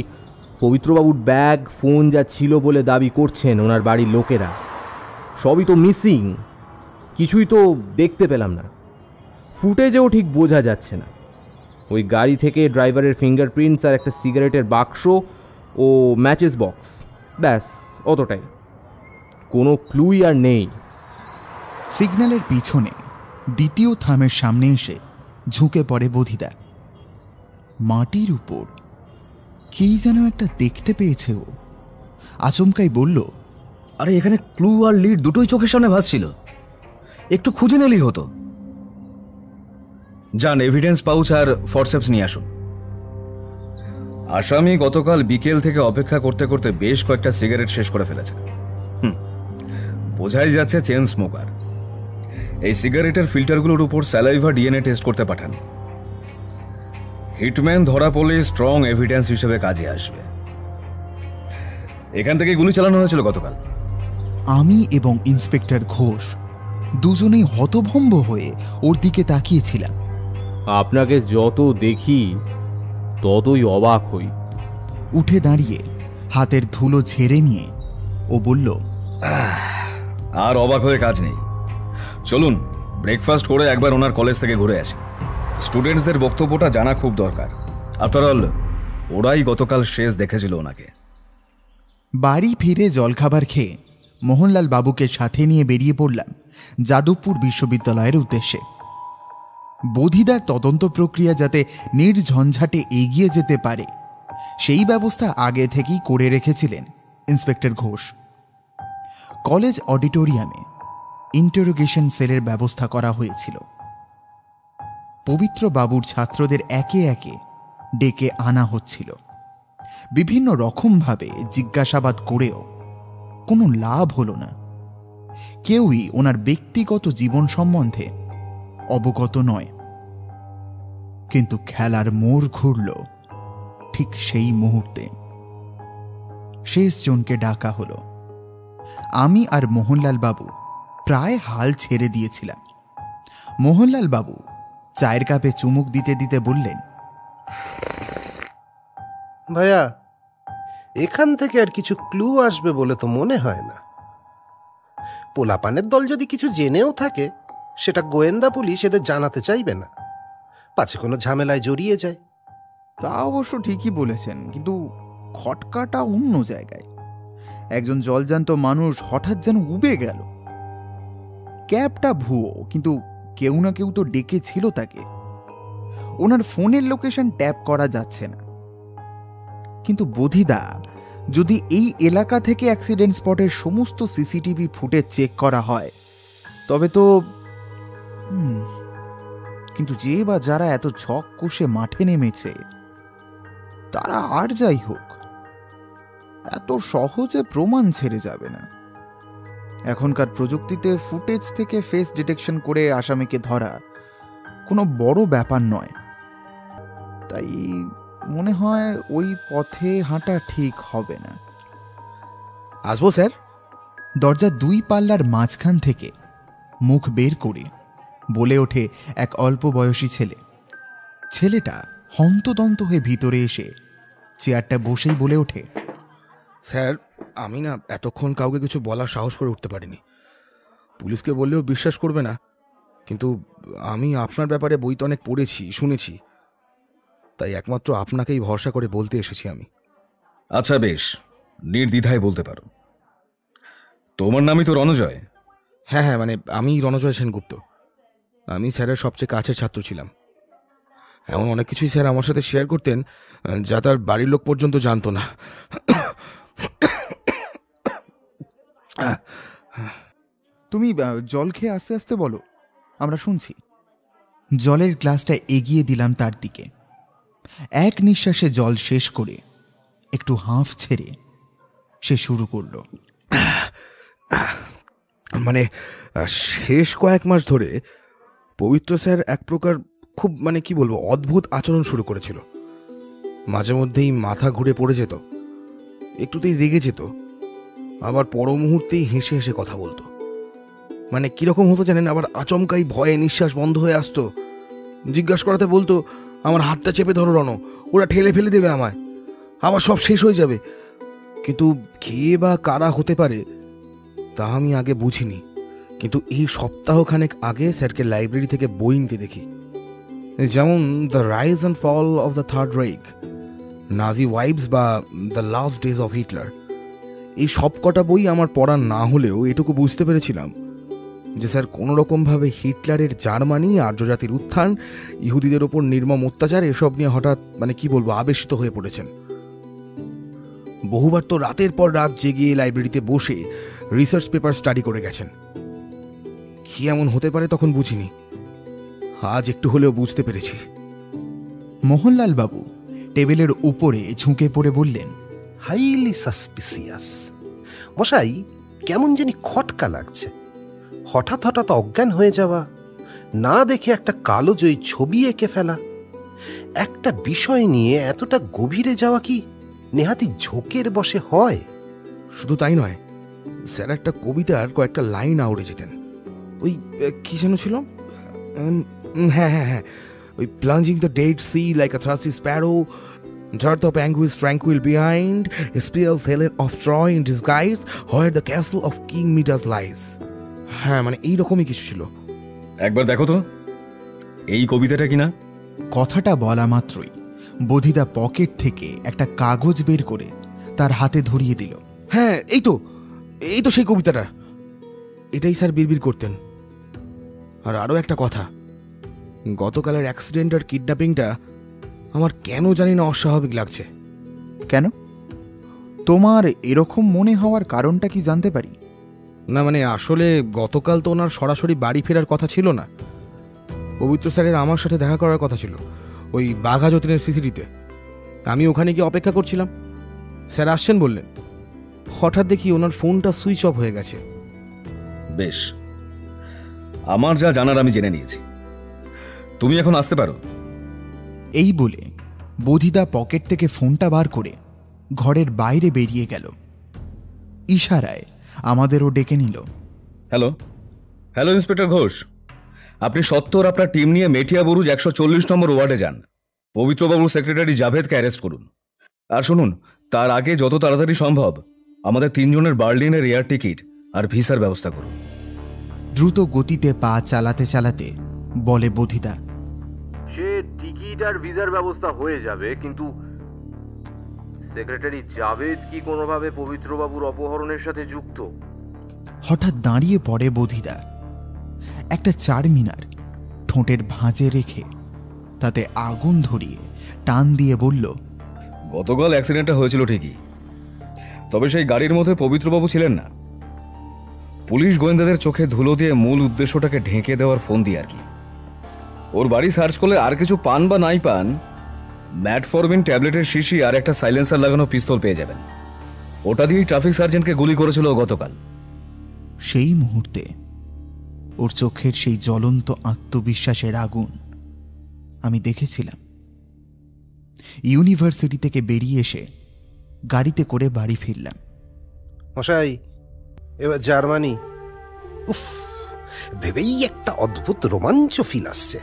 পবিত্রবাবুর ব্যাগ, ফোন যা ছিল বলে দাবি করছেন ওনার বাড়ির লোকেরা, সবই তো মিসিং। কিছুই তো দেখতে পেলাম না, ফুটেজেও ঠিক বোঝা যাচ্ছে না। ওই গাড়ি থেকে ড্রাইভারের ফিঙ্গারপ্রিন্টস আর একটা সিগারেটের বাক্স ও ম্যাচেস বক্স, ব্যাস অতটাই, কোনো ক্লুই আর নেই। সিগন্যালের পিছনে দ্বিতীয় থামের সামনে এসে ঝুঁকে পড়ে বোধিদা। মাটির উপর কি যেন একটা দেখতে পেয়েছে ও। আচমকাই বলল, আরে এখানে ক্লু আর লিড দুটোই চোখের সামনে ভাসছিল, একটু খুঁজে নিলেই হতো। যান, এভিডেন্স পাউচ আর ফরসেপস নিয়ে আসুন। আসামি গতকাল বিকেল থেকে অপেক্ষা করতে করতে বেশ কয়েকটা সিগারেট শেষ করে ফেলেছে। বোঝাই যাচ্ছে চেন স্মোকার। এই সিগারেটের ফিল্টারগুলোর উপর স্যালাইভা ডিএনএ টেস্ট করতে পাঠান। হিটম্যান ধরা পড়লে স্ট্রং এভিডেন্স হিসেবে কাজে আসবে। এখান থেকে গুলি চালানো হয়েছিল গতকাল। আমি এবং ইন্সপেক্টর ঘোষ দুজনেই হতভম্ব হয়ে ওর দিকে তাকিয়েছিলাম। আপনাকে যত দেখি ততই অবাক হই। উঠে দাঁড়িয়ে হাতের ধুলো ঝেড়ে নিয়ে ও বলল, আর অবাক হয়ে কাজ নেই, চলুন ব্রেকফাস্ট করে একবার ওনার কলেজ থেকে ঘুরে আসি। স্টুডেন্টসদের বক্তব্যটা জানা খুব দরকার। আফটার অল ওরাই গতকাল শেষ দেখেছিল ওনাকে। বাড়ি ফিরে জলখাবার খেয়ে মোহনলাল বাবুকে সাথে নিয়ে বেরিয়ে পড়লাম যাদবপুর বিশ্ববিদ্যালয়ের উদ্দেশ্যে। বোধিদার তদন্ত প্রক্রিয়া যাতে নির্ঝঞ্ঝাটে এগিয়ে যেতে পারে সেই ব্যবস্থা আগে থেকেই করে রেখেছিলেন ইন্সপেক্টর ঘোষ। কলেজ অডিটোরিয়ামে ইন্টারোগেশন সেলের ব্যবস্থা করা হয়েছিল। পবিত্র বাবুর ছাত্রদের একে একে ডেকে আনা হচ্ছিল। বিভিন্ন রকমভাবে জিজ্ঞাসাবাদ করেও কোনো লাভ হলো না। কেউই ওনার ব্যক্তিগত জীবন সম্বন্ধে অবগত নয়। কিন্তু খেলার মোড় ঘুরল ঠিক সেই মুহূর্তে। শেষ জনকে ডাকা হলো। আমি আর মোহনলাল বাবু প্রায় হাল ছেড়ে দিয়েছিলাম। মোহনলাল বাবু চায়ের কাপে চুমুক দিতে দিতে বললেন, ভাইয়া, এখান থেকে আর কিছু ক্লু আসবে বলে তো মনে হয় না। পোলাপানের দল যদি কিছু জেনেও থাকে, সেটা গোয়েন্দা পুলিশ এদের জানাতে চাইবে না, পাছে কোনো ঝামেলায় জড়িয়ে যায়। তা অবশ্য ঠিকই বলেছেন, কিন্তু খটকাটা অন্য জায়গায়। একজন জলজান্ত মানুষ হঠাৎ যেন উবে গেল। ক্যাবটা ভুয়ো, কিন্তু কেউ না কেউ তো ডেকেছিল তাকে। ওনার ফোনের লোকেশন ট্যাপ করা যাচ্ছে না। কিন্তু বোধিদা যদি এই এলাকা থেকে অ্যাক্সিডেন্ট স্পটের সমস্ত সিসিটিভি ফুটেজ চেক করা হয় তবে তো কিন্তু যে বা যারা এত ঝক কষে মাঠে নেমেছে তারা আর যাই হোক এত সহজে প্রমাণ ছেড়ে যাবে না। এখনকার প্রযুক্তিতে ফুটেজ থেকে ফেস ডিটেকশন করে আসামিকে ধরা কোনো বড় ব্যাপার নয়। তাই মনে হয় ওই পথে হাঁটা ঠিক হবে না। আসবো স্যার? দরজা দুই পাল্লার মাঝখান থেকে মুখ বের করে বলে ওঠে এক অল্প বয়সী ছেলে। ছেলেটা হন্তদন্ত হয়ে ভিতরে এসে চেয়ারটা বসেই বলে ওঠে, স্যার, আমি না এতক্ষণ কাউকে কিছু বলার সাহস করে উঠতে পারিনি। পুলিশকে বললেও বিশ্বাস করবে না, কিন্তু আমি আপনার ব্যাপারে বইতে অনেক পড়েছি, শুনেছি, তাই একমাত্র আপনাকেই ভরসা করে বলতে এসেছি আমি। আচ্ছা বেশ, নির্দ্বিধায় বলতে পারো। তোমার নামই তো রণজয়? হ্যাঁ হ্যাঁ, মানে আমি রণজয় সেনগুপ্ত। আমি স্যারের সবচেয়ে কাছের ছাত্র ছিলাম। এমন অনেক কিছুই স্যার আমার সাথে শেয়ার করতেন যা তার বাড়ির লোক পর্যন্ত জানতো না। তুমি জল খেয়ে আস্তে আস্তে বলো, আমরা শুনছি। জলের গ্লাসটা এগিয়ে দিলাম তার দিকে। এক নিঃশ্বাসে জল শেষ করে একটু হাঁফ ছেড়ে সে শুরু করলো। মানে শেষ কয়েক মাস ধরে পবিত্র স্যার এক প্রকার খুব কি বলবো অদ্ভুত আচরণ শুরু করেছিল। মাঝে মধ্যেই মাথা ঘুরে পড়ে যেত, একটুতেই রেগে যেত, আবার পর মুহূর্তেই হেসে হেসে কথা বলতো। মানে কিরকম হতো জানেন, আবার আচমকাই ভয়ে নিঃশ্বাস বন্ধ হয়ে আসতো। জিজ্ঞাসা করাতে বলতো, আমার হাতটা চেপে ধরো রণ, ওরা ঠেলে ফেলে দেবে আমায়, আবার সব শেষ হয়ে যাবে। কিন্তু কে বা কারা হতে পারে তা আমি আগে বুঝিনি। কিন্তু এই সপ্তাহখানেক আগে স্যারকে লাইব্রেরি থেকে বই নিতে দেখি, যেমন the rise and fall of the third Reich, Nazi wives বা the last days of Hitler. এই সব কটা বই আমার পড়া না হলেও এটুকু বুঝতে পেরেছিলাম যে স্যার কোনোরকমভাবে হিটলারের জার্মানি, আর্যজাতির উত্থান, ইহুদিদের ওপর নির্মম অত্যাচার এসব নিয়ে হঠাৎ কি বলবো আবেশিত হয়ে পড়েছেন। বহুবার তো রাতের পর রাত জেগে লাইব্রেরিতে বসে রিসার্চ পেপার স্টাডি করে গেছেন। কি এমন হতে পারে তখন বুঝিনি, আজ একটু হলেও বুঝতে পেরেছি। মোহনলাল বাবু টেবিলের উপরে ঝুঁকে পড়ে বললেন, হাইলি সাসপিসিয়াস। মশাই, কেমন জানি খটকা লাগছে। হঠাৎ হঠাৎ অজ্ঞান হয়ে যাওয়া, না দেখে একটা কালোজয়ী ছবি এঁকে ফেলা, একটা বিষয় নিয়ে এতটা গভীরে যাওয়া কি নেহাতি ঝোঁকের বশে হয়? শুধু তাই নয়, স্যার একটা কবিতার কয়েকটা লাইন আউড়ে যেতেন। ওই কি যেন ছিল, হ্যাঁ হ্যাঁ হ্যাঁ, ওই plunging the Dead Sea like a thirsty sparrow, dearth of anguish tranquil behind, spears Helen of Troy in disguise, where the castle of King Midas lies. হ্যাঁ, এইরকমই কিছু ছিল। একবার দেখো তো এই কবিতাটা কিনা। কথাটা বলা মাত্রই বোধিদা পকেট থেকে একটা কাগজ বের করে তার হাতে ধরিয়ে দিল। হ্যাঁ, এই তো সেই কবিতাটা। এটাই স্যার বিড়বিড় করতেন। আর আরও একটা কথা, গতকালের অ্যাক্সিডেন্ট আর কিডন্যাপিংটা আমার কেন জানি না অস্বাভাবিক লাগছে। কেন? তোমার এরকম মনে হওয়ার কারণটা কি জানতে পারি? না মানে আসলে গতকাল তো ওনার সরাসরি বাড়ি ফেরার কথা ছিল না। পবিত্র স্যারের আমার সাথে দেখা করার কথা ছিল ওই বাঘা যতীনের সিসিটিতে। আমি ওখানে গিয়ে অপেক্ষা করছিলাম, স্যার আসছেন বললেন। হঠাৎ দেখি ওনার ফোনটা সুইচ অফ হয়ে গেছে। বেশ, আমার যা জানার আমি জেনে নিয়েছি, তুমি এখন আসতে পারো। এই বলে বোধিদা পকেট থেকে ফোনটা বার করে ঘরের বাইরে বেরিয়ে গেল। ইশারায় আমাদেরও ডেকে নিল। হ্যালো হ্যালো ইন্সপেক্টর ঘোষ, আপনি সত্তর আপনার টিম নিয়ে মেটিয়া বুরুজ 140 নম্বর ওয়ার্ডে যান। পবিত্রবাবুর সেক্রেটারি জাভেদকে অ্যারেস্ট করুন। আর শুনুন, তার আগে যত তাড়াতাড়ি সম্ভব আমাদের 3 জনের বার্লিনের এয়ার টিকিট আর ভিসার ব্যবস্থা করুন। দ্রুত গতিতে পা চালাতে চালাতে বলে বোধিদা। সে টিকিট আর ভিসার ব্যবস্থা হয়ে যাবে, কিন্তু সেক্রেটারি জাভেদ কি কোনোভাবে পবিত্রবাবুর অপহরণের সাথে যুক্ত? হঠাৎ দাঁড়িয়ে পড়ে বোধিদা। একটা চারমিনার ঠোঁটের ভাঁজে রেখে তাতে আগুন ধরিয়ে টান দিয়ে বলল, গতকাল অ্যাক্সিডেন্টটা হয়েছিল ঠিকই, তবে সেই গাড়ির মধ্যে পবিত্রবাবু ছিলেন না। পুলিশ গোয়েন্দাদের চোখে ধুলো দিয়ে মূল উদ্দেশ্যটাকে ঢেকে দেওয়ার ফোন দিয়ে আর কি। ওর বাড়ি সার্চ করলে আর কিছু পান বা নাই পান, ম্যাটফরমিন ট্যাবলেটের শিশি আর একটা সাইলেন্সার লাগানো পিস্তল পেয়ে যাবেন। ওটা দিয়েই ট্রাফিক সার্জেন্টকে গুলি করেছিল গতকাল। সেই মুহূর্তে ওর চোখের সেই জ্বলন্ত আত্মবিশ্বাসের আগুন আমি দেখেছিলাম। ইউনিভার্সিটি থেকে বেরিয়ে এসে গাড়িতে করে বাড়ি ফিরলাম। মশাই, এবার জার্মানি। উফ, ভেবেই একটা অদ্ভুত রোমাঞ্চ ফিল আসছে।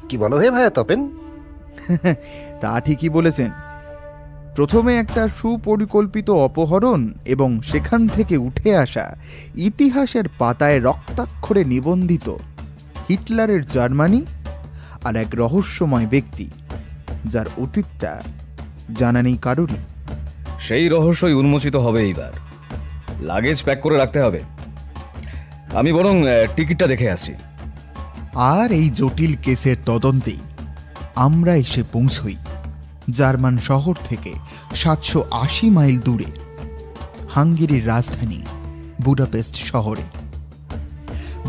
কি বলো হে ভাইয়া তপেন? তা ঠিকই বলেছেন। প্রথমে একটা সুপরিকল্পিত অপহরণ এবং সেখান থেকে উঠে আসা ইতিহাসের পাতায় রক্তাক্ষরে নিবন্ধিত হিটলারের জার্মানি, আর এক রহস্যময় ব্যক্তি যার অতীতটা জানা নেই কারোরই। সেই রহস্যই উন্মোচিত হবে এইবার। লাগেজ প্যাক করে রাখতে হবে। আমি বরং টিকিটটা দেখে আসি। আর এই জটিল কেসের তদন্তেই আমরা এসে পৌঁছই জার্মান শহর থেকে 780 মাইল দূরে হাঙ্গেরির রাজধানী বুডাপেস্ট শহরে।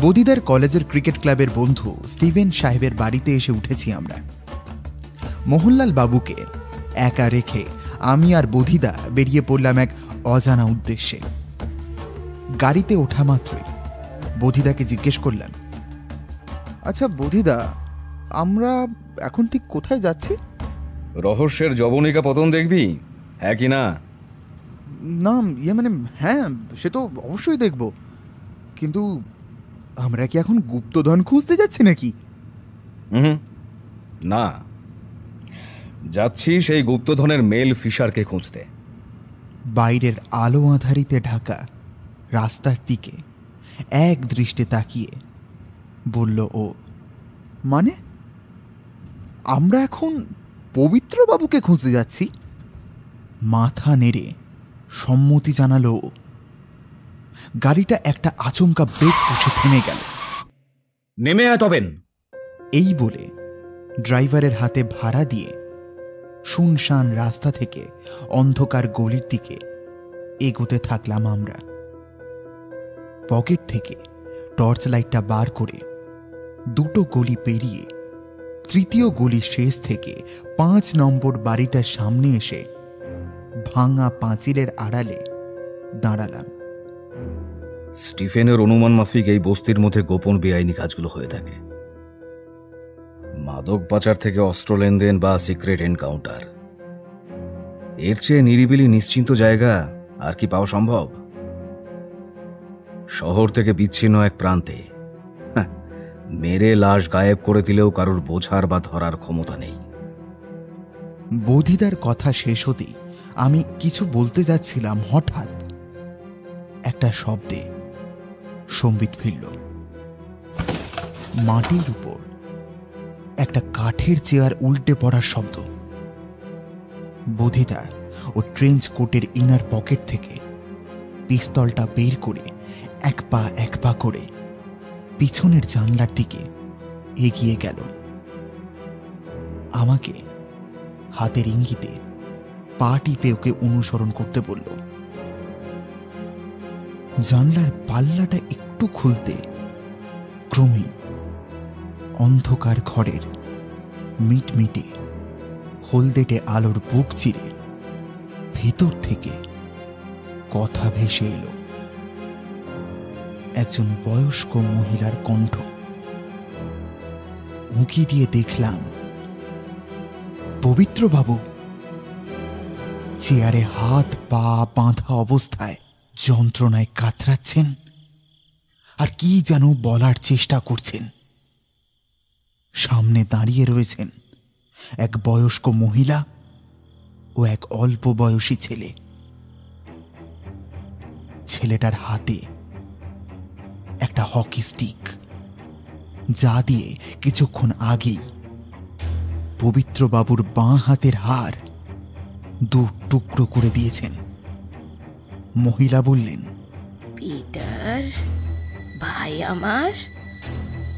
বোধিদার কলেজের ক্রিকেট ক্লাবের বন্ধু স্টিভেন সাহেবের বাড়িতে এসে উঠেছি আমরা। মোহনলাল বাবুকে একা রেখে আমি আর বোধিদা বেরিয়ে পড়লাম এক অজানা উদ্দেশ্যে। গাড়িতে ওঠা মাত্রই বোধিদাকে জিজ্ঞেস করলাম, আচ্ছা বোধিদা, আমরা এখন ঠিক কোথায় যাচ্ছি? রহস্যের জবনিকা পতন দেখবি, হ্যাঁ কি না? না মানে হ্যাঁ, সে তো অবশ্যই দেখব, কিন্তু আমরা কি এখন গুপ্তধন খুঁজতে যাচ্ছি নাকি? না, যাচ্ছি সেই গুপ্তধনের মেল ফিশারকে খুঁজতে। বাইরের আলো আঁধারিতে ঢাকা রাস্তার দিকে এক দৃষ্টে তাকিয়ে বলল ও, মানে আমরা এখন পবিত্রবাবুকে খুঁজতে যাচ্ছি? মাথা নেড়ে সম্মতি জানালো। গাড়িটা একটা আচমকা ব্রেক কষে থেমে গেল। নেমে আয় তবেন, এই বলে ড্রাইভারের হাতে ভাড়া দিয়ে শুনশান রাস্তা থেকে অন্ধকার গলির দিকে এগোতে থাকলাম আমরা। পকেট থেকে টর্চ লাইটটা বার করে 2টো গলি পেরিয়ে 3য় গলির শেষ থেকে 5 নম্বর বাড়িটার সামনে এসে ভাঙা পাঁচিলের আড়ালে দাঁড়ালাম। স্টিফেনের অনুমান মাফিক এই বস্তির মধ্যে গোপন বেআইনি কাজগুলো হয়ে থাকে। মাদক পাচার থেকে অস্ত্র লেনদেন বা সিক্রেট এনকাউন্টার, এর চেয়ে নিরিবিলি নিশ্চিন্ত জায়গা আর কি পাওয়া সম্ভব? শহর থেকে বিচ্ছিন্ন এক প্রান্তে মেরে লাশ গায়েব করে দিলেও কারোর বোঝার বা ধরার ক্ষমতা নেই। বোধিদার কথা শেষ হতেই আমি কিছু বলতে যাচ্ছিলাম, হঠাৎ একটা শব্দে সম্বিত ফিরল। মাটির উপর একটা কাঠের চেয়ার উল্টে পড়ার শব্দ। বোধিদা ও ট্রেঞ্চ কোটের ইনার পকেট থেকে পিস্তলটা বের করে এক পা করে পিছনের জানলার দিকে এগিয়ে গেল। আমাকে হাতের ইঙ্গিতে পা টিপে ওকে অনুসরণ করতে বলল। জানলার পাল্লাটা একটু খুলতে ক্রমে অন্ধকার ঘরের মিটমিটে হলদেটে আলোর বুক চিরে ভেতর থেকে কথা ভেসে এলো একজন বয়স্ক মহিলার কণ্ঠ। উঁকি দিয়ে দেখলাম পবিত্রবাবু চেয়ারে হাত পা বাঁধা অবস্থায় যন্ত্রণায় কাতরাচ্ছেন আর কি যেন বলার চেষ্টা করছেন। সামনে দাঁড়িয়ে রয়েছেন এক বয়স্ক মহিলা ও এক অল্প বয়সী ছেলে। ছেলেটার হাতে একটা হকি স্টিক, যা দিয়ে কিছুক্ষণ আগেই পবিত্রবাবুর বাঁ হাতের হাড় দু টুকরো করে দিয়েছেন। মহিলা বললেন, পিটার ভাই আমার,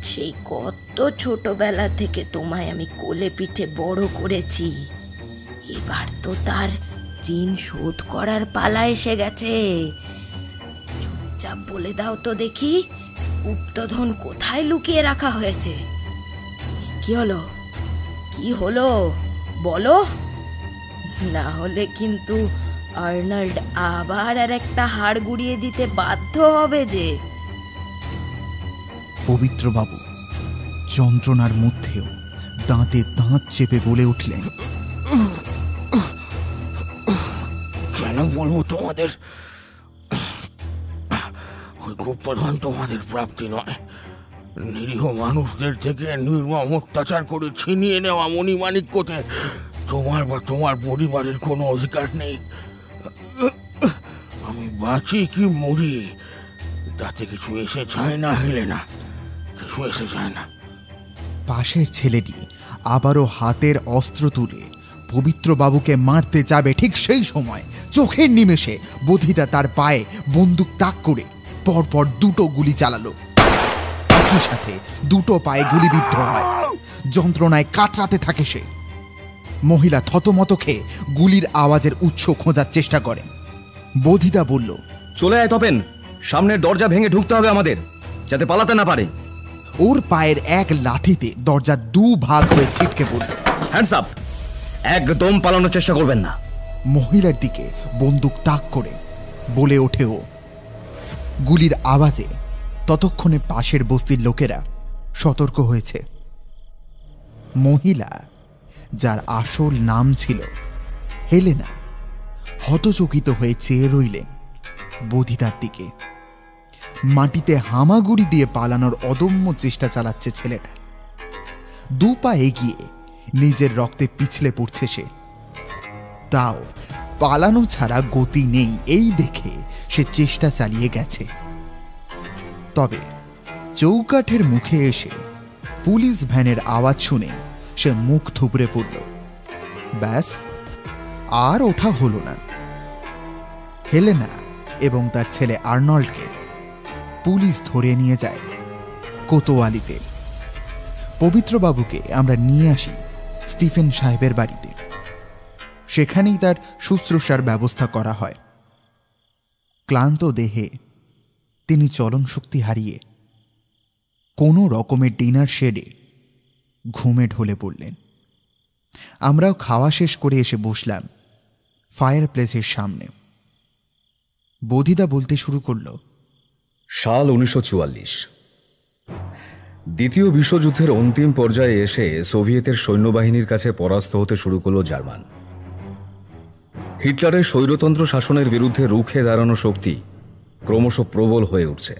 সেই কত ছোটবেলা থেকে তোমায় আমি কোলে পিঠে বড় করেছি, এবার তো তার ঋণ শোধ করার পালা এসে গেছে। চুপচাপ বলে দাও তো দেখি, গুপ্তধন কোথায় লুকিয়ে রাখা হয়েছে? কি হলো, কি হলো বলো, না হলে কিন্তু আর্নল্ড আবার আর একটা হাড় গুড়িয়ে দিতে বাধ্য হবে যে। পবিত্রবাবু যন্ত্রণার মধ্যেও দাঁতে দাঁত চেপে বলে উঠলেন, কেন বলবো তোমাদের, ওই গুপ্তধন তোমাদের প্রাপ্তি নয়। নিরীহ মানুষদের থেকে নির্মম অত্যাচার করে ছিনিয়ে নেওয়া মণিমাণিক্যতে তোমার বা তোমার পরিবারের কোনো অধিকার নেই। আমি বাঁচি কি মরি তাতে কিছু এসে যায় না, হেলেনা, কিছু এসে যায় না। পাশের ছেলেটি আবারও হাতের অস্ত্র তুলে পবিত্রবাবুকে মারতে যাবে, ঠিক সেই সময় চোখের নিমেষে বধিতা তার পায়ে বন্দুক তাক করে পরপর দুটো গুলি চালালো। একই সাথে দুটো পায়ে গুলিবিদ্ধ হয়। যন্ত্রণায় কাতরাতে থাকে সে। মহিলা থতমত খেয়ে গুলির আওয়াজের উৎস খোঁজার চেষ্টা করে। বধিতা বলল, চলে আয় তপেন, সামনের দরজা ভেঙে ঢুকতে হবে আমাদের, যাতে পালাতে না পারে। ওর পায়ের এক লাথিতে দরজা দু ভাগ হয়ে ছিটকে পড়ল। হ্যান্ডস আপ, একদম পালানোর চেষ্টা করবেন না। মহিলার দিকে বন্দুক তাক করে বলে ওঠে ও। গুলির আওয়াজে ততক্ষণে পাশের বস্তির লোকেরা সতর্ক হয়েছে। মহিলা, যার আসল নাম ছিল হেলেনা, হতচকিত হয়ে চেয়ে রইলেন বধিতার দিকে। মাটিতে হামাগুড়ি দিয়ে পালানোর অদম্য চেষ্টা চালাচ্ছে ছেলেটা। দু পা এগিয়ে নিজের রক্তে পিছলে পড়ছে সে। তাও পালানো ছাড়া গতি নেই এই দেখে সে চেষ্টা চালিয়ে গেছে। তবে চৌকাঠের মুখে এসে পুলিশ ভ্যানের আওয়াজ শুনে সে মুখ থুবড়ে পড়ল। ব্যাস, আর ওঠা হলো না। হেলেনা এবং তার ছেলে আর্নল্ডকে পুলিশ ধরে নিয়ে যায় কোতোয়ালিতে। পবিত্রবাবুকে আমরা নিয়ে আসি স্টিফেন সাহেবের বাড়িতে। সেখানেই তার শুশ্রূষার ব্যবস্থা করা হয়। ক্লান্ত দেহে তিনি চলন শক্তি হারিয়ে কোনো রকমের ডিনার শেডে ঘুমে ঢলে পড়লেন। আমরাও খাওয়া শেষ করে এসে বসলাম ফায়ার প্লেসের সামনে। বধিতা বলতে শুরু করল, সাল 1944। দ্বিতীয় বিশ্বযুদ্ধের অন্তিম পর্যায়ে এসে সোভিয়েতের সৈন্যবাহিনীর কাছে পরাস্ত হতে শুরু করল জার্মান। হিটলারের স্বৈরতন্ত্র শাসনের বিরুদ্ধে রুখে দাঁড়ানো শক্তি ক্রমশ প্রবল হয়ে উঠছে।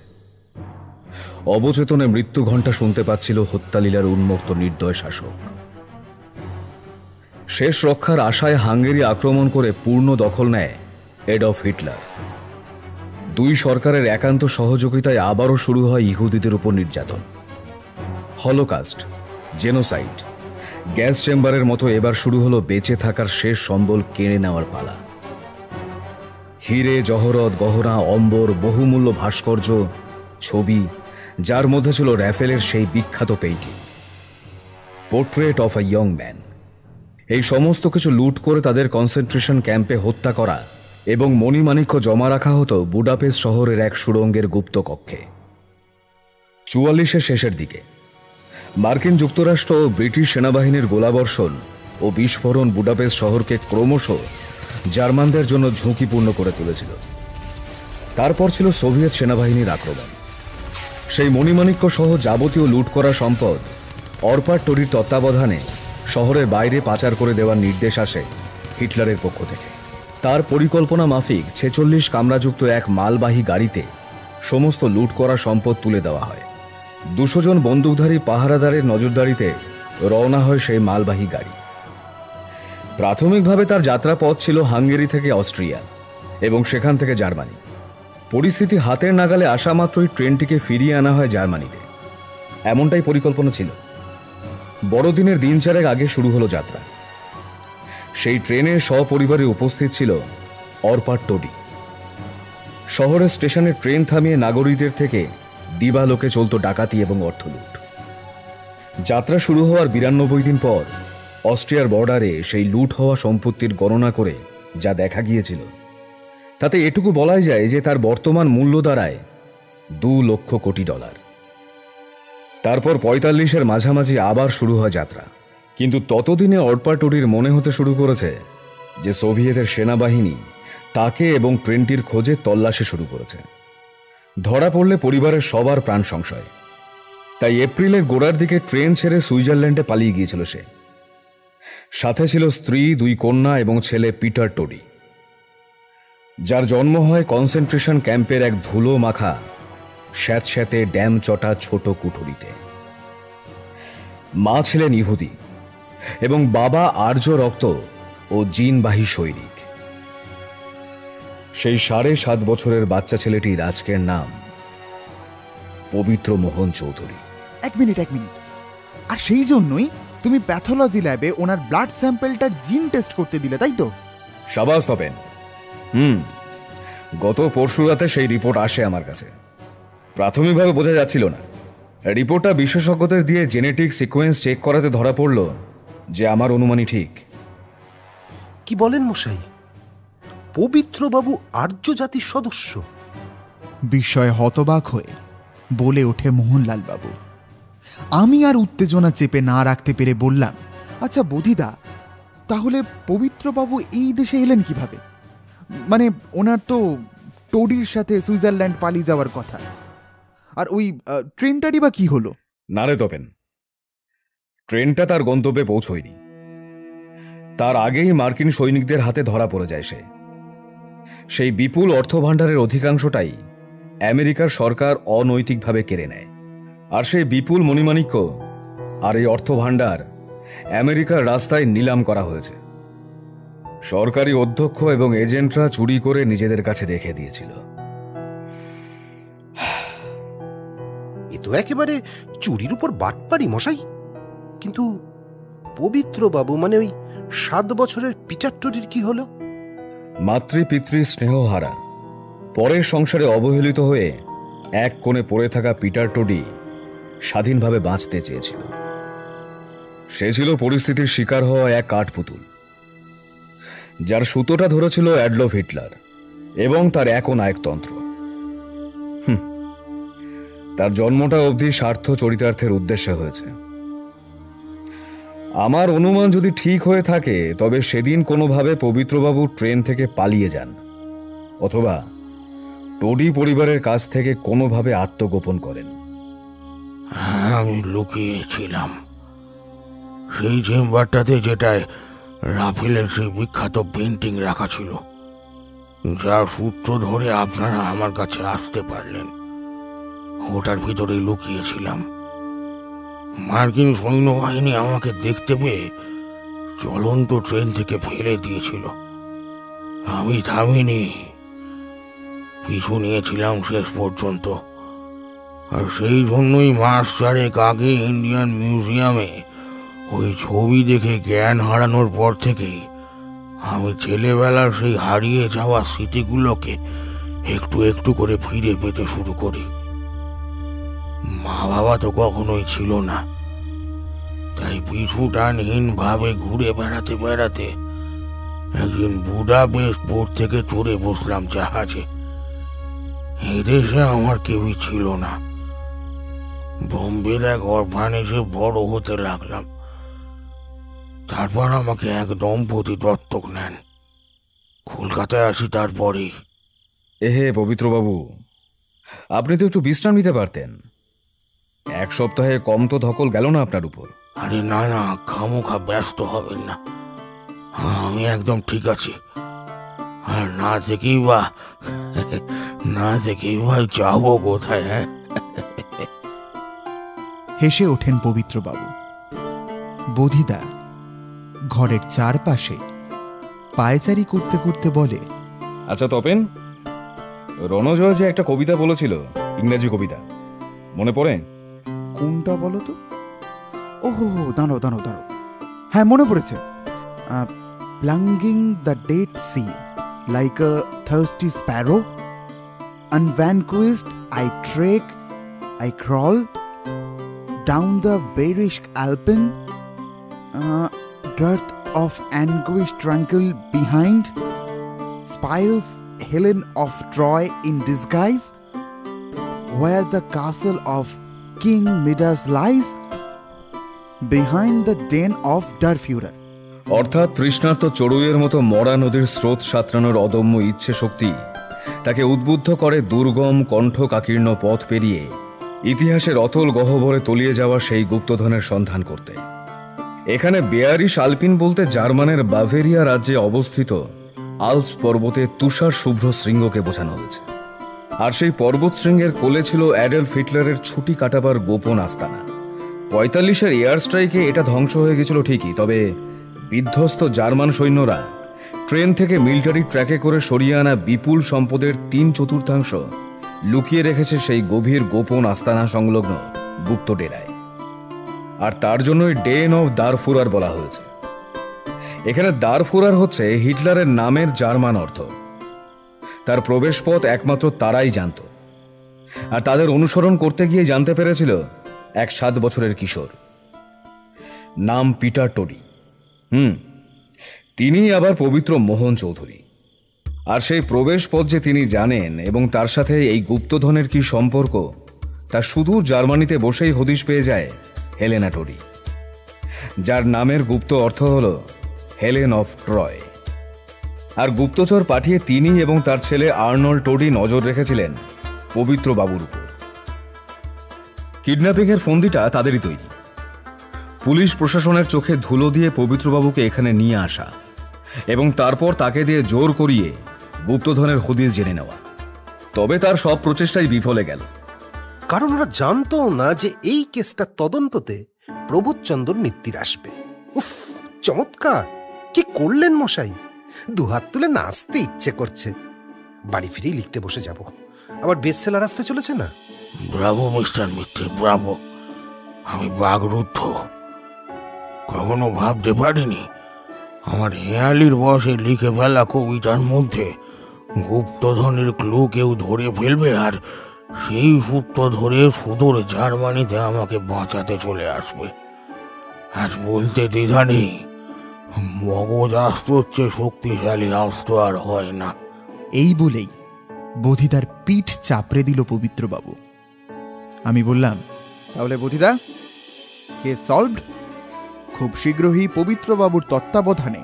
অবচেতনে মৃত্যু ঘণ্টা শুনতে পাচ্ছিল হত্যালীলার উন্মুক্ত নির্দয় শাসক। শেষ রক্ষার আশায় হাঙ্গেরি আক্রমণ করে পূর্ণ দখল নেয় এডলফ হিটলার। দুই সরকারের একান্ত সহযোগিতায় আবারও শুরু হয় ইহুদিদের উপর নির্যাতন। হলোকাস্ট, জেনোসাইড, গ্যাস চেম্বারের মতো এবার শুরু হলো বেঁচে থাকার শেষ সম্বল কেড়ে নেওয়ার পালা। হিরে জহরত গহনা অম্বর বহুমূল্য ভাস্কর্য ছবি, যার মধ্যে ছিল র্যাফেলের সেই বিখ্যাত painting portrait of a young man. এই সমস্ত কিছু লুট করে তাদের কনসেন্ট্রেশন ক্যাম্পে হত্যা করা এবং মণিমাণিক্য জমা রাখা হতো বুডাপেস্ট শহরের এক সুড়ঙ্গের গুপ্ত কক্ষে। 44-এর শেষের দিকে মার্কিন যুক্তরাষ্ট্র ও ব্রিটিশ সেনাবাহিনীর গোলাবর্ষণ ও বিস্ফোরণ বুডাপেস্ট শহরকে ক্রমশ জার্মানদের জন্য ঝুঁকিপূর্ণ করে তুলেছিল। তারপর ছিল সোভিয়েত সেনাবাহিনীর আক্রমণ। সেই মণিমাণিক্য সহ যাবতীয় লুট করা সম্পদ অরপার টোরির তত্ত্বাবধানে শহরের বাইরে পাচার করে দেওয়ার নির্দেশ আসে হিটলারের পক্ষ থেকে। তার পরিকল্পনা মাফিক 46 কামরাযুক্ত এক মালবাহী গাড়িতে সমস্ত লুট করা সম্পদ তুলে দেওয়া হয়। 200 জন বন্দুকধারী পাহারাদারের নজরদারিতে রওনা হয় সেই মালবাহী গাড়ি। প্রাথমিকভাবে তার যাত্রাপথ ছিল হাঙ্গেরি থেকে অস্ট্রিয়া এবং সেখান থেকে জার্মানি। পরিস্থিতি হাতের নাগালে আসা মাত্রই ট্রেনটিকে ফিরিয়ে আনা হয় জার্মানিতে, এমনটাই পরিকল্পনা ছিল। বড়দিনের দিন চারেক আগে শুরু হলো যাত্রা। সেই ট্রেনে সপরিবারে উপস্থিত ছিল অরপার টোডি। শহরের স্টেশনে ট্রেন থামিয়ে নাগরিকদের থেকে দিবালোকে চলত ডাকাতি এবং অর্থলুট। যাত্রা শুরু হওয়ার 92 দিন পর অস্ট্রিয়ার বর্ডারে সেই লুট হওয়া সম্পত্তির গণনা করে যা দেখা গিয়েছিল তাতে এটুকু বলাই যায় যে তার বর্তমান মূল্য দাঁড়ায় $2 লক্ষ কোটি। তারপর 45-এর মাঝামাঝি আবার শুরু হয় যাত্রা। কিন্তু ততদিনে অরপার টোডির মনে হতে শুরু করেছে যে সোভিয়েতের সেনাবাহিনী তাকে এবং ট্রেনটির খোঁজে তল্লাশি শুরু করেছে। ধরা পড়লে পরিবারের সবার প্রাণ সংশয়। তাই এপ্রিলের গোড়ার দিকে ট্রেন ছেড়ে সুইজারল্যান্ডে পালিয়ে গিয়েছিল সে। সাথে ছিল স্ত্রী, 2 কন্যা এবং ছেলে পিটার টোডি, যার জন্ম হয় কনসেন্ট্রেশন ক্যাম্পের এক ধুলো মাখা স্যাঁতস্যাঁতে ড্যাম চটা ছোট কুঠুরিতে। মা ছিলেন ইহুদি এবং বাবা আর্য রক্ত ও জিনবাহী সৈনিক। সেই 7.5 বছরের বাচ্চা ছেলেটির আজকের নাম পবিত্র মোহন চৌধুরী। এক মিনিট। আর সেই জন্যই তুমি প্যাথোলজি ল্যাবে ওনার ব্লাড স্যাম্পেলটার জিন টেস্ট করতে দিলে, তাই তো? শাবাশ তপেন। গত পরশু রাতে সেই রিপোর্ট আসে আমার কাছে। প্রাথমিকভাবে বোঝা যাচ্ছিল না। রিপোর্টটা বিশেষজ্ঞদের দিয়ে জেনেটিক সিকোয়েন্স চেক করাতে ধরা পড়ল যে আমার অনুমানই ঠিক। কি বলেন মশাই? পবিত্রবাবু আর্য জাতির সদস্য? বিস্ময়ে হতবাক হয়ে বলে ওঠে মোহনলাল বাবু। আমি আর উত্তেজনা চেপে না রাখতে পেরে বললাম, আচ্ছা বধিদা, তাহলে পবিত্রবাবু এই দেশে এলেন কিভাবে? মানে ওনার তো টোডির সাথে সুইজারল্যান্ড পালিয়ে যাওয়ার কথা। আর ওই ট্রেনটারই বা কি হলো? না রে তপেন, ট্রেনটা তার গন্তব্যে পৌঁছয়নি। তার আগেই মার্কিন সৈনিকদের হাতে ধরা পড়ে যায় সে। সেই বিপুল অর্থভাণ্ডারের অধিকাংশটাই আমেরিকার সরকার অনৈতিকভাবে কেড়ে নেয়। আর সেই বিপুল মণিমাণিক্য আর এই অর্থভাণ্ডার আমেরিকার রাস্তায় নিলাম করা হয়েছে। সরকারি অধ্যক্ষ এবং এজেন্টরা চুরি করে নিজেদের কাছে রেখে দিয়েছিল। এ তো একেবারে চুরির উপর বাটপাড়ি মশাই। কিন্তু পবিত্রবাবু মানে ওই 7 বছরের পিটার টোডির কি হলো? মাতৃপিতৃ স্নেহহারা, পরের সংসারে অবহেলিত হয়ে এক কোণে পড়ে থাকা পিটার টোডি স্বাধীনভাবে বাঁচতে চেয়েছিল। সে ছিল পরিস্থিতির শিকার হওয়া এক কাঠপুতুল, যার সুতোটা ধরেছিল অ্যাডলফ হিটলার এবং তার একনায়কতন্ত্র। তার জন্মটা অবধি স্বার্থ চরিতার্থের উদ্দেশ্যে হয়েছে। আমার অনুমান যদি ঠিক হয়ে থাকে তবে সেদিন কোনোভাবে পবিত্রবাবু ট্রেন থেকে পালিয়ে যান অথবা টোডি পরিবারের কাছ থেকে কোনোভাবে আত্মগোপন করেন। আমি লুকিয়েছিলাম সেই চেম্বারটাতে, যেটায় রাফেলের সেই বিখ্যাত পেন্টিং রাখা ছিল, যার সূত্র ধরে আপনারা আমার কাছে আসতে পারলেন। ওটার ভিতরে লুকিয়েছিলাম। মার্কিন সৈন্যবাহিনী আমাকে দেখতে পেয়ে চলন্ত ট্রেন থেকে ফেলে দিয়েছিল। আমি থামিনি, পিছু নিয়েছিলাম শেষ পর্যন্ত। আর সেই জন্যই মাস 4 আগে ইন্ডিয়ান মিউজিয়ামে ওই ছবি দেখে জ্ঞান হারানোর পর থেকেই আমি ছেলেবেলার সেই হারিয়ে যাওয়া স্মৃতিগুলোকে একটু একটু করে ফিরে পেতে শুরু করি। মা বাবা তো কখনোই ছিল না, তাই পিছু টানহীন ভাবে ঘুরে বেড়াতে বেড়াতে একদিন বুডাপেস্ট থেকে চড়ে বসলাম জাহাজে। এদেশে আমার কেউই ছিল না। বোম্বের এক অরফানেজে বড় হতে লাগলাম। তারপর আমাকে এক দম্পতি দত্তক নেন। কলকাতায় আসি তারপরেই। এহে পবিত্রবাবু, আপনি তো একটু বিশ্রাম নিতে পারতেন। এক সপ্তাহে কম তো ধকল গেল না আপনার উপর। আরে না না, খামোখা ব্যস্ত হবেন না, আমি একদম ঠিক আছি। আর না থেকেই বা যাবো কোথায়? হ্যাঁ, হেসে ওঠেন পবিত্রবাবু। বোধিদা ঘরের চারপাশে পায়চারি করতে করতে বলে, আচ্ছা তপেন, রণজয় যে একটা কবিতা বলেছিল, ইংরেজি কবিতা, মনে পড়ে? কোনটা বলো তো? ওহো, দাঁড়াও দাঁড়াও দাঁড়াও, হ্যাঁ মনে পড়েছে। Plunging the Dead Sea like a thirsty sparrow, unvanquished I trek, I crawl down the brisk alpine, dearth of anguish tranquil behind, spiles Helen of Troy in disguise, where the castle of King Midas lies, behind the den of Darfurer. অর্থাৎ তৃষ্ণার্ত চড়ুইয়ের মতো মরা নদীর স্রোত সাঁতরানোর অদম্য ইচ্ছে শক্তি তাকে উদ্বুদ্ধ করে দুর্গম কণ্ঠকাকীর্ণ পথ পেরিয়ে ইতিহাসের অতল গহ্বরে তলিয়ে যাওয়া সেই গুপ্তধনের সন্ধান করতে। এখানে বেয়ারিশ আলপিন বলতে জার্মানের বাভেরিয়া রাজ্যে অবস্থিত আলপস পর্বতে তুষার শুভ্র শৃঙ্গকে বোঝানো হয়েছে। আর সেই পর্বত শৃঙ্গের কোলে ছিল অ্যাডলফ হিটলারের ছুটি কাটাবার গোপন আস্তানা। 45-এর এয়ার স্ট্রাইকে এটা ধ্বংস হয়ে গেছিল ঠিকই, তবে বিধ্বস্ত জার্মান সৈন্যরা ট্রেন থেকে মিলিটারি ট্র্যাকে করে সরিয়ে আনা বিপুল সম্পদের 3/4 লুকিয়ে রেখেছে সেই গভীর গোপন আস্তানা সংলগ্ন গুপ্ত ডেরায়। আর তার জন্যই ডেন অফ দারফুরার বলা হয়েছে। এখানে দারফুরার হচ্ছে হিটলারের নামের জার্মান অর্থ। তার প্রবেশপথ একমাত্র তারাই জানত। আর তাদের অনুসরণ করতে গিয়ে জানতে পেরেছিল এক 7 বছরের কিশোর, নাম পিটার টোডি। তিনি আবার পবিত্র মোহন চৌধুরী। আর সেই প্রবেশপথ যে তিনি জানেন এবং তার সাথে এই গুপ্তধনের কি সম্পর্ক, তা সুদূর জার্মানিতে বসেই হদিশ পেয়ে যায় হেলেনা টোডি, যার নামের গুপ্ত অর্থ হল হেলেন অফ ট্রয়। আর গুপ্তচর পাঠিয়ে তিনি এবং তার ছেলে আর্নল্ড টোডি নজর রেখেছিলেন পবিত্র বাবুর উপর। কিডন্যাপিংয়ের ফন্দিটা তাদেরই তৈরি। পুলিশ প্রশাসনের চোখে ধুলো দিয়ে পবিত্রবাবুকে এখানে নিয়ে আসা এবং তারপর তাকে দিয়ে জোর করিয়ে গুপ্তধনের হদিশ জেনে নেওয়া। তবে তার সব প্রচেষ্টাই বিফলে গেল, কারণ ওরা জানতো না যে এই কেসটা তদন্ততে প্রবোধচন্দ্র মিত্তির আসবে। উফ, চমৎকার! কি করলেন মশাই! দুহাত তুলে নাচতে ইচ্ছে করছে। বাড়ি ফিরেই লিখতে বসে যাব। আবার বেস্টসেলার আসতে চলেছে না? ব্রাভো মিস্টার মিত্র, ব্রাভো। আমি বাগরুদ্ধ। কখনো ভাবতে পারিনি আমার হেয়ালির বসে লিখে ফেলা কবিতার মধ্যে গুপ্তধনের ক্লু কেউ ধরে ফেলবে, আর সেই সূত্র ধরে সুদূর জার্মানিতে আমাকে বাঁচাতে চলে আসবে। আজ বলতে দ্বিধা নেই, মগজ আস্ত হচ্ছে শক্তিশালী আস্ত আর হয় না। এই বলেই বোধিদার পিঠ চাপড়ে দিল পবিত্রবাবু। আমি বললাম, তাহলে বোধিদা, কেস সলভড। খুব শীঘ্রই পবিত্রবাবুর তত্ত্বাবধানে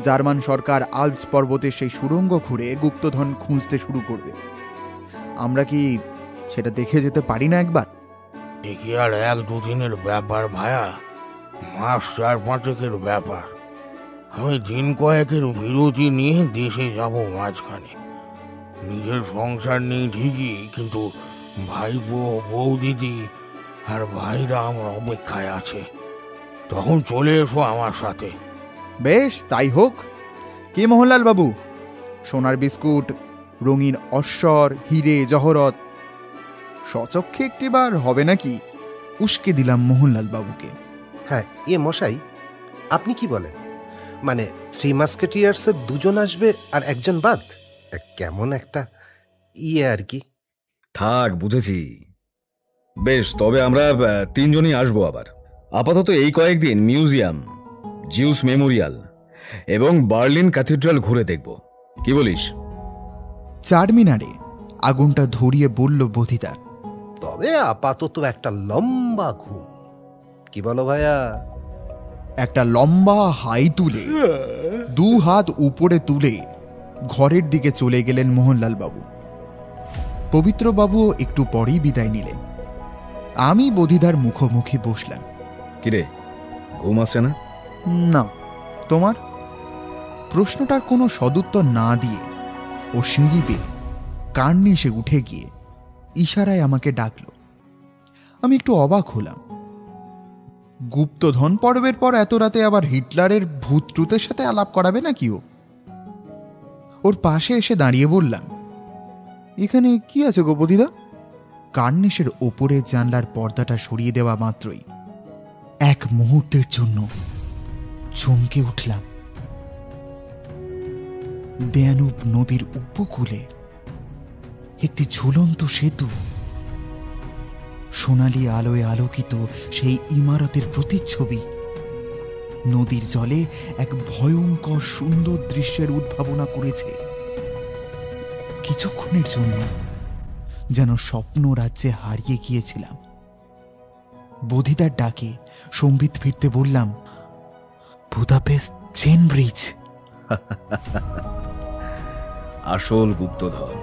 জার্মান সরকার আল্পস পর্বতে সেই সুড়ঙ্গ ঘুরে গুপ্তধন খুঁজতে শুরু করবে। আমরা কি সেটা দেখে যেতে পারি না একবার? দেখি আর 1-2 দিনের ব্যাপার ভায়া, মাস 4-5 ব্যাপার। আমি দিন কয়েকের বিরতি নিয়ে দেশে যাব মাঝখানে। নিজের সংসার নেই ঠিকই, কিন্তু ভাইপো, বউ দিদি আর ভাইরা আমার অপেক্ষায় আছে। তখন চলে এসো আমার সাথে। বেশ, তাই হোক। কি মোহনলাল বাবু, সোনার বিস্কুট, রঙিন অশ্বর, হিরে জহরত সচক্ষে একটিবার হবে নাকি? উস্কে দিলাম মোহনলাল বাবুকে। হ্যাঁ, মশাই, আপনি কি বলেন? মানে 3 মাস্কেটিয়ার্সের 2 জন আসবে আর 1 জন বাদ? কেমন একটা আর কি। থাক, বুঝেছি। বেশ, তবে আমরা 3 জনই আসবো। আবার আপাতত এই কয়েকদিন মিউজিয়াম, জিউস মেমোরিয়াল এবং বার্লিন ক্যাথিড্রাল ঘুরে দেখব। কি বলিস? চারমিনারে আগুনটা ধরিয়ে বলল বোধিদার। তবে আপাতত একটা লম্বা ঘুম, কি বলো ভাইয়া? একটা লম্বা হাই তুলে 2 হাত উপরে তুলে ঘরের দিকে চলে গেলেন মোহনলাল বাবু। পবিত্রবাবুও একটু পরেই বিদায় নিলেন। আমি বোধিদার মুখোমুখি বসলাম। কিরে, ঘুম আসছে না? না। তোমার? প্রশ্নটার কোনো সদুত্তর না দিয়ে ও সিঁড়ি বেয়ে কার্নিশে উঠে গিয়ে ইশারায় আমাকে ডাকল। আমি একটু অবাক হলাম। গুপ্তধন পর্বের পর এত রাতে আবার হিটলারের ভূত ট্রুতের সাথে আলাপ করাবে নাকি ও? ওর পাশে এসে দাঁড়িয়ে বললাম, এখানে কি আছে গোপতিদা? কার্নিশের ওপরের জানলার পর্দাটা সরিয়ে দেওয়া মাত্রই এক মুহূর্তের জন্য চমকে উঠলাম। দ্যানুব নদীর উপকূলে একটি ঝুলন্ত সেতু, সোনালি আলোয় আলোকিত সেই ইমারতের প্রতিচ্ছবি। নদীর জলে এক ভয়ঙ্কর সুন্দর দৃশ্যের উদ্ভাবনা করেছে। কিছুক্ষণের জন্য যেন স্বপ্ন রাজ্যে হারিয়ে গিয়েছিলাম। বোধিদার ডাকে সম্বিত ফিরতে বললাম, বুদাপেস্ট চেন ব্রিজ। আসল গুপ্তধন।